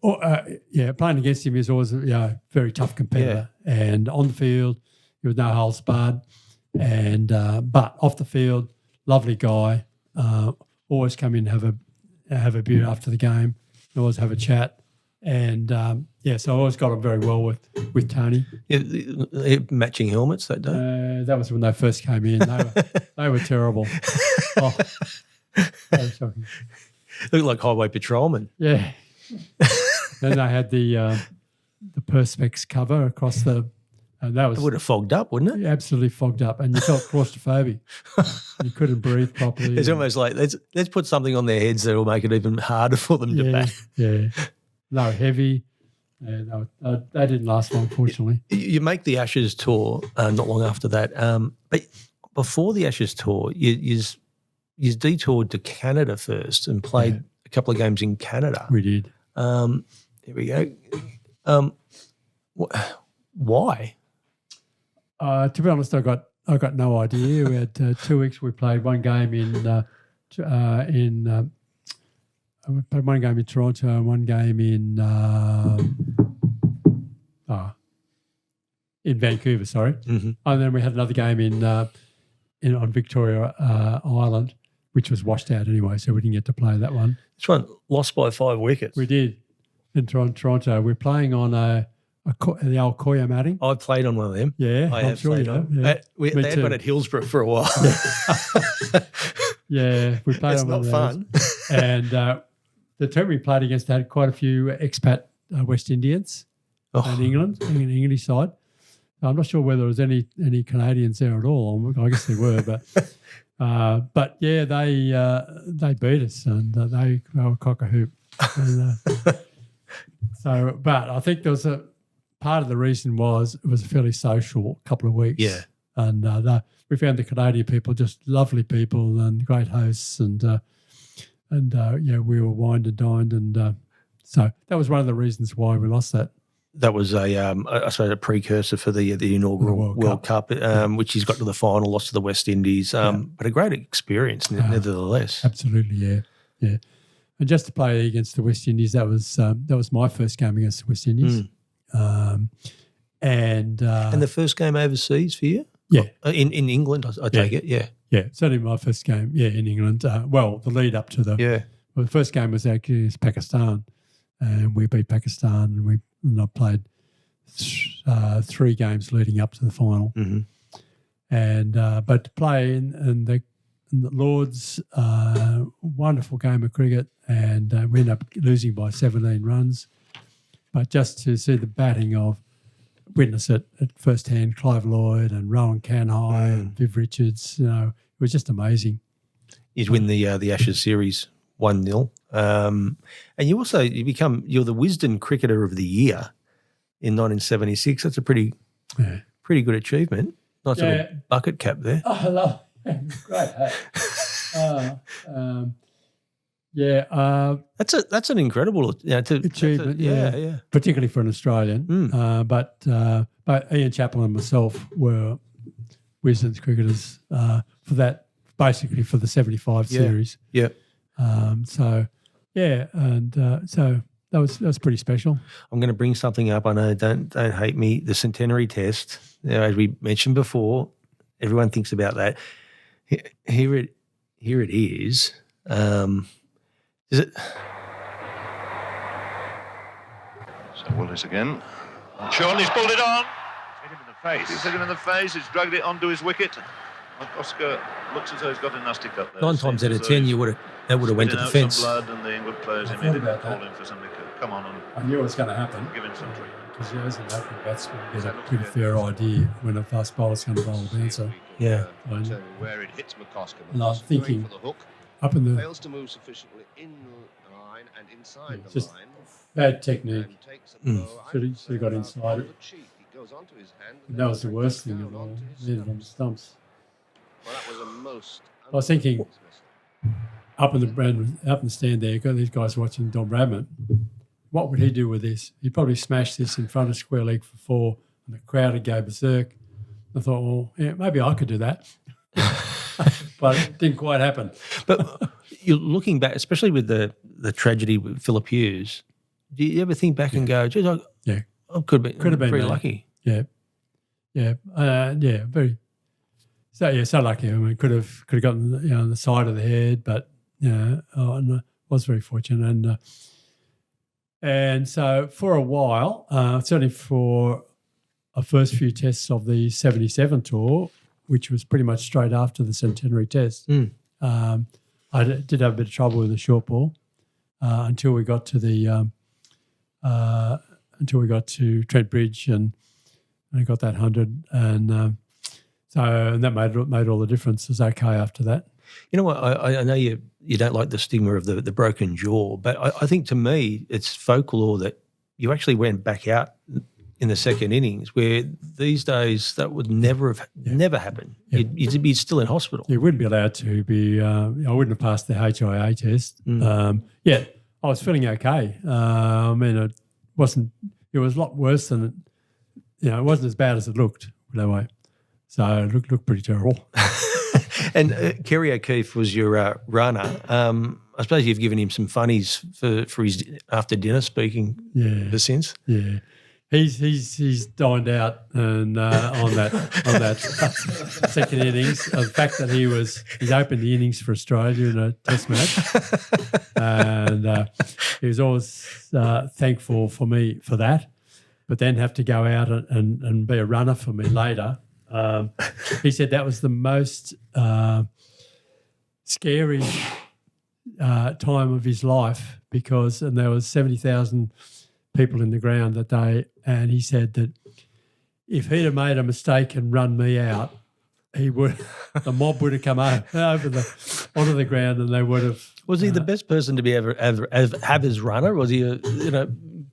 playing against him is always a very tough competitor. Yeah. And on the field, he was no holds barred. And but off the field, lovely guy. Always come in and have a beer after the game. Always have a chat. And so I always got on very well with Tony. Yeah, matching helmets that day? That was when they first came in. They were terrible. Oh, that was shocking. Looked like highway patrolmen. Yeah. Then they had the Perspex cover across the. And that was. It would have fogged up, wouldn't it? Absolutely fogged up, and you felt claustrophobic. You couldn't breathe properly. It's almost like let's put something on their heads that will make it even harder for them to bat. Yeah. They were heavy. Yeah, they didn't last long, fortunately. You make the Ashes tour not long after that, but before the Ashes tour, you detoured to Canada first and played a couple of games in Canada. We did. Here we go. Why? To be honest, I got no idea. We had 2 weeks. We played one game in Toronto and one game in Vancouver. Sorry, and then we had another game on Victoria Island, which was washed out anyway, so we didn't get to play that one. This one lost by 5 wickets. We did in Toronto. We're playing on the old Koya matting. I've played on one of them. Yeah, I'm sure you have. Yeah. They had one at Hillsborough for a while. Yeah, we played it's on not one of those. fun. And the team we played against had quite a few expat West Indians in England, in the English side. I'm not sure whether there was any Canadians there at all. I guess there were, but yeah, they beat us and they were cock a hoop. And, but I think there was part of the reason was it was a fairly social couple of weeks. Yeah. And we found the Canadian people just lovely people and great hosts, and we were wined and dined, and so that was one of the reasons why we lost that. That was I suppose a precursor for the inaugural World Cup, which he's got to the final, lost to the West Indies, but a great experience nevertheless. Absolutely, yeah. And just to play against the West Indies, that was my first game against the West Indies, and the first game overseas for you, in England, I take it, yeah, certainly my first game, in England. The lead up to the first game was actually against Pakistan, and we beat Pakistan, and I played 3 games leading up to the final, and but to play in the Lords, wonderful game of cricket, and we ended up losing by 17 runs. But just to see the batting witness it at first hand, Clive Lloyd and Rowan Canhigh and Viv Richards, it was just amazing. You'd win the Ashes series 1-0, and you're the Wisden Cricketer of the Year in 1976. That's a pretty good achievement. Nice little bucket cap there. Oh, I love it. Great hat. That's an incredible achievement. Yeah, particularly for an Australian. But Ian Chappell and myself were Wisden's cricketers for that, basically for the 75 series. Yeah. So that was pretty special. I'm going to bring something up. I know, don't hate me. The Centenary Test, as we mentioned before, everyone thinks about that. Here it is. Is it? So Willis again. Sean, he's pulled it on. Hit him in the face. He's hit him in the face. He's dragged it onto his wicket. McCosker looks as though he's got a nasty cut there. 9 times out of 10, that would have went to the fence. Some blood, and the England players immediately called in for somebody to come on and I knew it was going to happen. give him some treatment. Because as an opening batsman, you get a pretty fair idea when a fast bowler's going to bowl a bouncer. Yeah. Where it hits McCosker. And I'm thinking, for the hook, up in the fails to move sufficiently in the line and inside the just line. bad technique. And takes a blow Should have got inside it. the cheek. He goes onto his hand. And that was the worst thing of all. Landed on the stumps. Well, that was a most. I was thinking, up in the stand there, got these guys watching Don Bradman. What would he do with this? He'd probably smash this in front of square leg for 4, and the crowd would go berserk. I thought, well, yeah, maybe I could do that. But it didn't quite happen. But you're looking back, especially with the tragedy with Philip Hughes, do you ever think back and go, geez, I could have been very lucky? Yeah. Very. So lucky. I mean, could have gotten on the side of the head, but I was very fortunate, and so for a while, certainly for our first few tests of the 77 tour, which was pretty much straight after the Centenary Test, I did have a bit of trouble with the short ball until we got to Trent Bridge and I got that 100, and that made all the difference. It was okay after that. You know what? I know you don't like the stigma of the broken jaw, but I think to me it's folklore that you actually went back out in the second innings, where these days that would never happen. Yeah. You'd be still in hospital. You wouldn't be allowed to be. I wouldn't have passed the HIA test. I was feeling okay. I mean, it wasn't. It was a lot worse than it wasn't as bad as it looked that way. So it looked pretty terrible. And Kerry O'Keefe was your runner. I suppose you've given him some funnies for his after dinner speaking ever since. Yeah, he's dined out and on that second innings. The fact that he's opened the innings for Australia in a Test match, and he was always thankful for me for that. But then have to go out and be a runner for me later. He said that was the most scary time of his life and there was 70,000 people in the ground that day, and he said that if he'd have made a mistake and run me out, the mob would have come onto the ground, and they would have. Was he the best person to be ever have his runner? Was he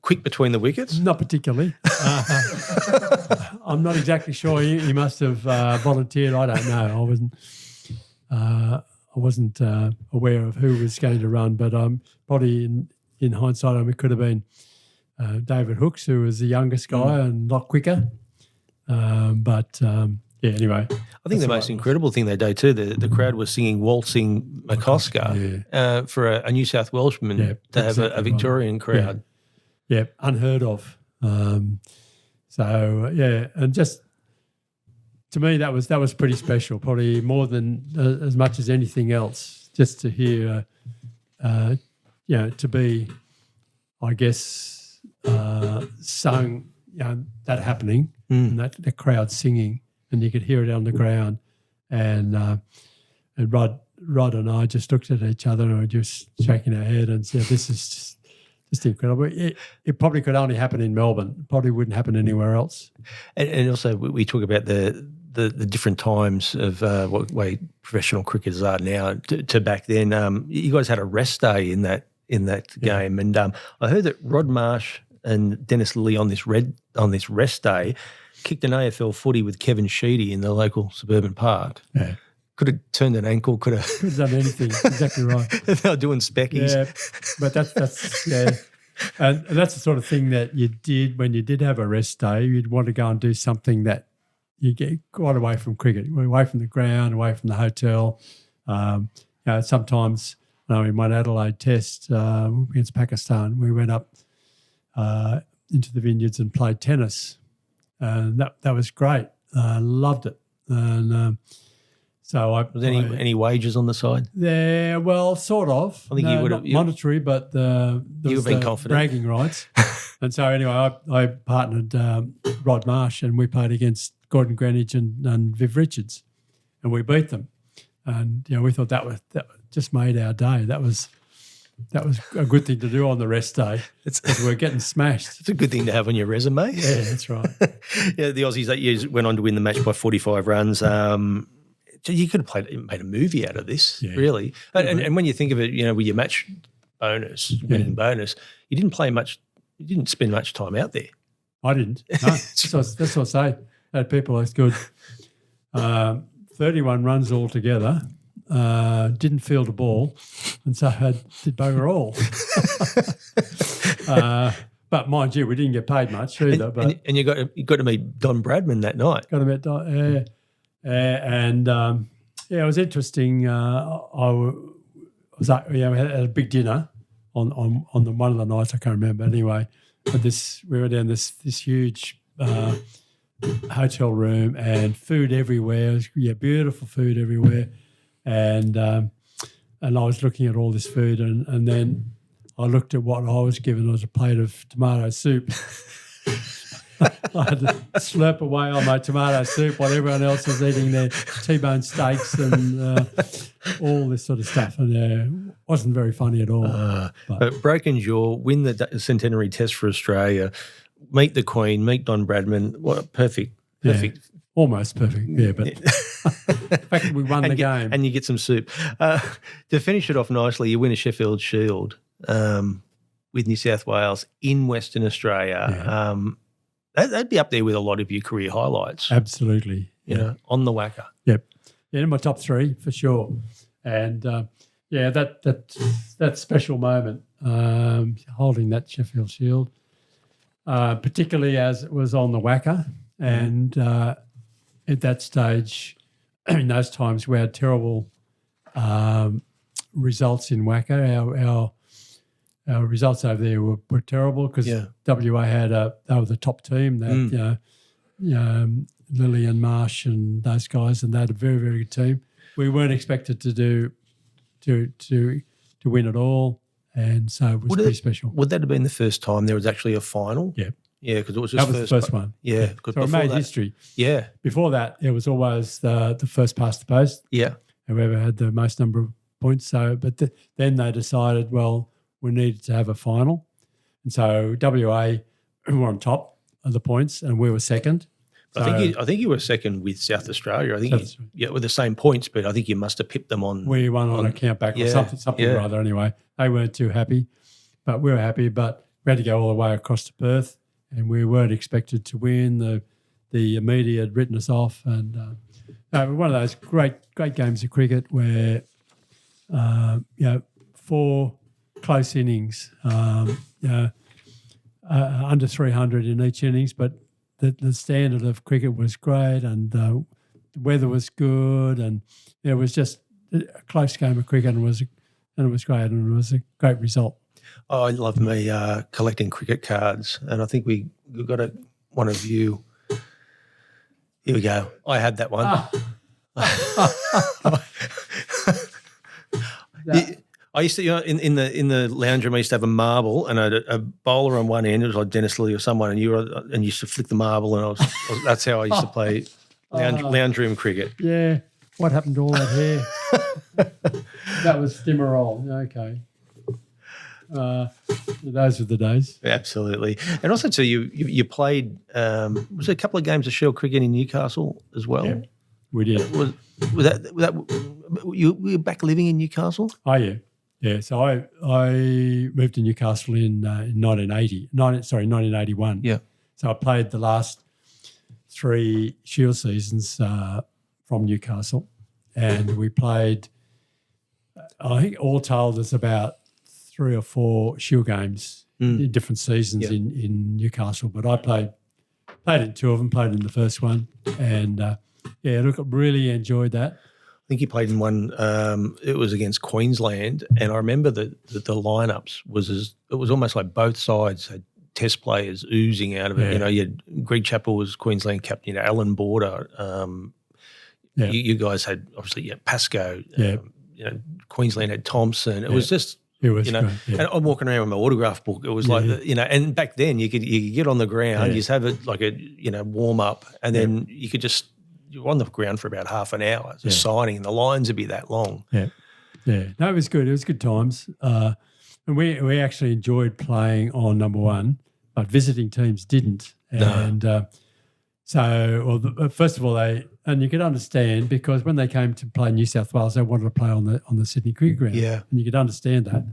quick between the wickets? Not particularly. I'm not exactly sure. He must have volunteered. I don't know. I wasn't aware of who was going to run, but probably in hindsight, it could have been David Hooks, who was the youngest guy and a lot quicker. Anyway. I think the most incredible thing they did too, the crowd was singing Waltzing McCosker for a New South Welshman to have a Victorian crowd. Yeah, unheard of. And just to me that was pretty special, probably more than as much as anything else, just to hear, to be, I guess, sung, that happening and that the crowd singing. And you could hear it on the ground, and Rod and I just looked at each other and were just shaking our head and said, "This is just incredible." It probably could only happen in Melbourne. It probably wouldn't happen anywhere else. And also, we talk about the different times of what way professional cricketers are now to back then. You guys had a rest day in that game, and I heard that Rod Marsh and Dennis Lilly on this rest day kicked an AFL footy with Kevin Sheedy in the local suburban park. Yeah. Could have turned an ankle, could have done anything. Exactly right. They were doing speckies. Yeah, but that's and that's the sort of thing that you did when you did have a rest day. You'd want to go and do something that you get quite away from cricket, away from the ground, away from the hotel. Sometimes, in one Adelaide test against Pakistan, we went up into the vineyards and played tennis. And that was great. Loved it. And so I was any wages on the side? Yeah, well, sort of. I think you would have monetary, but there was been confident bragging rights. And so anyway, I partnered Rod Marsh, and we played against Gordon Greenidge and Viv Richards, and we beat them. And we thought that just made our day. That was a good thing to do on the rest day. Because we're getting smashed. It's a good thing to have on your resume. Yeah, that's right. The Aussies that year went on to win the match by 45 runs. You could have made a movie out of this, really. And when you think of it, with your match bonus, winning bonus, you didn't play much. You didn't spend much time out there. I didn't. No, that's what I say. I had people that's good. 31 runs altogether. Didn't field a ball, and so I did bugger all. But mind you, we didn't get paid much either. And you got to meet Don Bradman that night. Got to meet Don, it was interesting. We had a big dinner on one of the nights. I can't remember anyway. But we were down this huge hotel room and food everywhere. Beautiful food everywhere. And I was looking at all this food, and then I looked at what I was given. It was a plate of tomato soup. I had to slurp away on my tomato soup while everyone else was eating their T-bone steaks and all this sort of stuff. And it wasn't very funny at all. But broken jaw, win the Centenary Test for Australia, meet the Queen, meet Don Bradman. What perfect. Yeah, almost perfect, but the fact that we won the game. And you get some soup. To finish it off nicely, you win a Sheffield Shield with New South Wales in Western Australia. Yeah. That'd be up there with a lot of your career highlights. Absolutely. On the whacker. Yep. Yeah, in my top three for sure. And that special moment, holding that Sheffield Shield, particularly as it was on the whacker. And at that stage, in those times, we had terrible results in whacker. Our results over there were terrible because WA they were the top team. That Lilly and Marsh and those guys, and they had a very, very good team. We weren't expected to win it all, and so it was pretty special. Would that have been the first time there was actually a final? Yeah. Yeah, because it was just the first one. Yeah, because so it made history. Yeah. Before that, it was always the first past the post. Yeah. Whoever had the most number of points. So, but then they decided, well, we needed to have a final, and so WA were on top of the points, and we were second. So, I think you were second with South Australia. I think with the same points, but I think you must have pipped them on. We won on a count back or something or other. Anyway, they weren't too happy, but we were happy. But we had to go all the way across to Perth, and we weren't expected to win. The the media had written us off, and one of those great games of cricket where 4 close innings, under 300 in each innings, but the standard of cricket was great, and the weather was good, and it was just a close game of cricket, and it was great, and it was a great result. Oh, I love me collecting cricket cards, and I think we've got one of you. Here we go. I had that one. I used to, in the lounge room, I used to have a marble and a bowler on one end. It was like Dennis Lilly or someone, and you used to flick the marble, and that's how I used to play lounge room cricket. Yeah. What happened to all that hair? That was Stimmerol. Okay. Those were the days. Absolutely. And also, too, you played, was there a couple of games of Shield cricket in Newcastle as well? Yeah, we did. Was that you were back living in Newcastle? Oh, yeah. Yeah, so I moved to Newcastle in 1981. Yeah. So I played the last 3 Shield seasons from Newcastle, and we played, I think all told, there's about 3 or 4 Shield games in different seasons in Newcastle. But I played in 2 of them, played in the first one, and I really enjoyed that. I think he played in one. It was against Queensland, and I remember that the lineups it was almost like both sides had Test players oozing out of it. Yeah. You had Greg Chappell was Queensland captain. Alan Border. You guys had obviously Pascoe. Yeah. Queensland had Thompson. It was just. It was great, and I'm walking around with my autograph book. It was like, and back then you could get on the ground, you just have it like a warm up, and then you could just. You were on the ground for about half an hour, just signing, and the lines would be that long. Yeah. No, it was good. It was good times. And we actually enjoyed playing on number 1, but visiting teams didn't. And first of all, and you could understand, because when they came to play New South Wales, they wanted to play on the Sydney Cricket Ground. Yeah. And you could understand that.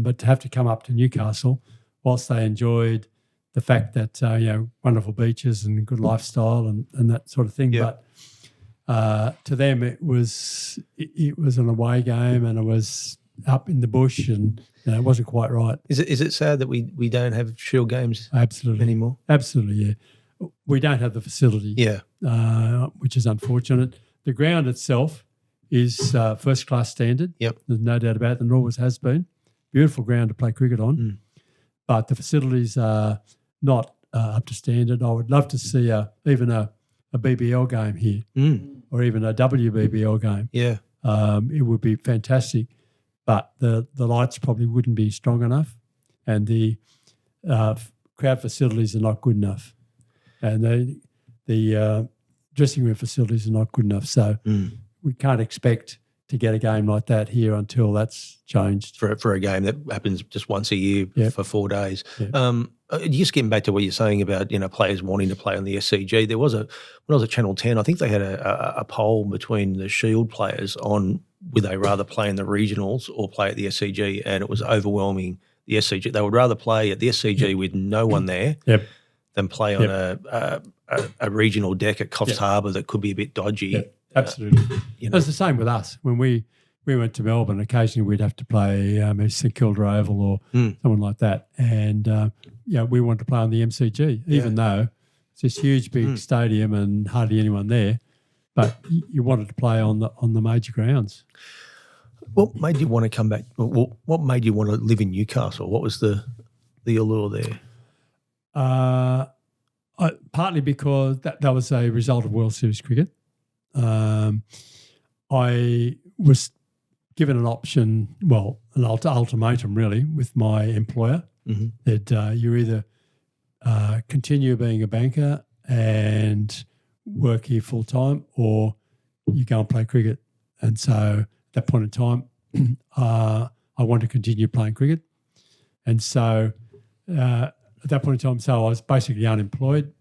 But to have to come up to Newcastle, whilst they enjoyed the fact that, wonderful beaches and good lifestyle and that sort of thing. Yeah. But to them, it was an away game, and it was up in the bush, and it wasn't quite right. Is it sad that we don't have Shield games anymore? Absolutely, yeah. We don't have the facility, which is unfortunate. The ground itself is first-class standard. Yep. There's no doubt about it, and always has been. Beautiful ground to play cricket on. But the facilities are not up to standard. I would love to see even a BBL game here or even a WBBL game. Yeah. It would be fantastic, but the lights probably wouldn't be strong enough, and the crowd facilities are not good enough, and the dressing room facilities are not good enough. So we can't expect to get a game like that here until that's changed. For a game that happens just once a year for 4 days. Yep. Just getting back to what you're saying about players wanting to play on the SCG, there was when I was at Channel 10, I think they had a poll between the Shield players on would they rather play in the regionals or play at the SCG, and it was overwhelming the SCG. They would rather play at the SCG with no one there than play on a regional deck at Coffs Harbour that could be a bit dodgy. Yep. Absolutely. It's the same with us. When we went to Melbourne, occasionally we'd have to play St Kilda Oval or someone like that. And, we wanted to play on the MCG, even though it's this huge, big stadium and hardly anyone there. But you wanted to play on the major grounds. What made you want to come back? What made you want to live in Newcastle? What was the allure there? Partly because that was a result of World Series cricket. I was given an option, an ultimatum really, with my employer that you either continue being a banker and work here full time, or you go and play cricket. And so at that point in time, I wanted to continue playing cricket. And so at that point in time, I was basically unemployed,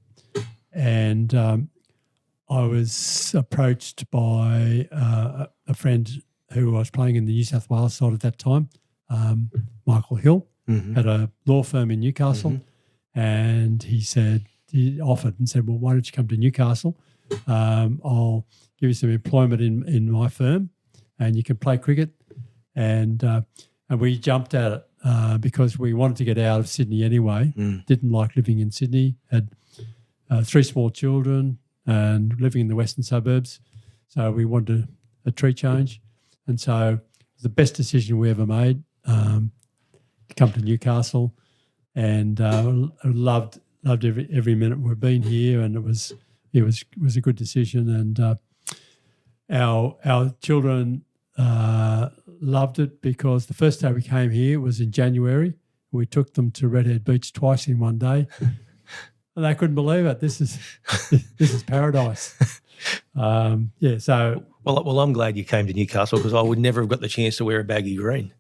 and I was approached by a friend who I was playing in the New South Wales side at that time, Michael Hill, had a law firm in Newcastle, and he said, he offered and said, well, why don't you come to Newcastle? I'll give you some employment in my firm and you can play cricket. And we jumped at it because we wanted to get out of Sydney anyway, didn't like living in Sydney, had 3 small children and living in the western suburbs. So we wanted a tree change. And so it was the best decision we ever made to come to Newcastle. And loved every minute we've been here, and it was a good decision. And our children loved it because the first day we came here was in January. We took them to Redhead Beach twice in one day, and they couldn't believe it. This is paradise. So well, I'm glad you came to Newcastle because I would never have got the chance to wear a baggy green.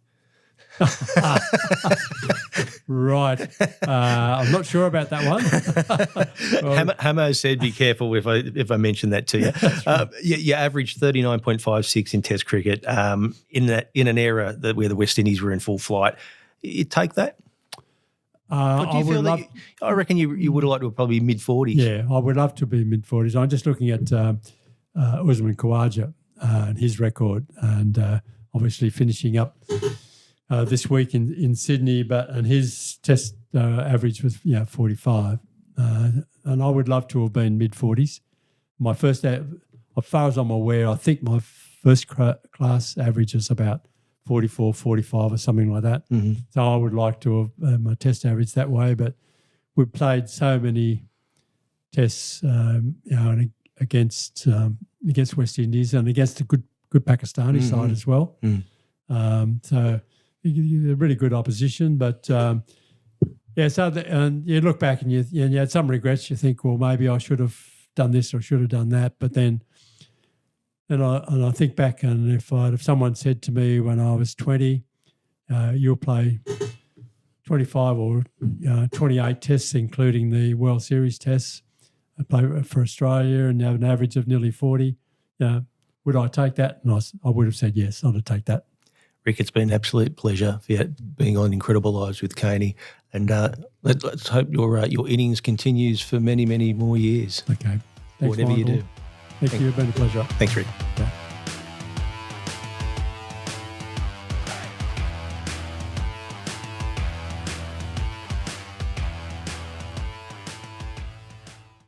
Right. I'm not sure about that one. Hamo said, "Be careful if I mention that to you." Right. You averaged 39.56 in Test cricket in an era where the West Indies were in full flight. You take that? I reckon you would have liked to have probably mid-40s. Yeah, I would love to be mid-40s. I'm just looking at Usman Khawaja and his record, and obviously finishing up this week in Sydney, and his Test average was 45, and I would love to have been mid-40s. My first, as far as I'm aware, I think my first class average is about 44, 45 or something like that. Mm-hmm. So I would like to have my Test average that way, but we've played so many Tests, against West Indies and against a good Pakistani side as well. So a really good opposition, but so and you look back and you had some regrets. You think, well, maybe I should have done this or should have done that. But then I think back, and if someone said to me when I was 20, you'll play 25 or 28 Tests, including the World Series Tests, I play for Australia and have an average of nearly 40. Would I take that? And I would have said yes, I'd take that. Rick, it's been an absolute pleasure for you being on Incredible Lives with Caney, and let's hope your innings continues for many, many more years. Okay. Thanks, whatever Michael. you do. Thank you. It's been a pleasure. Thanks, Rick. Yeah.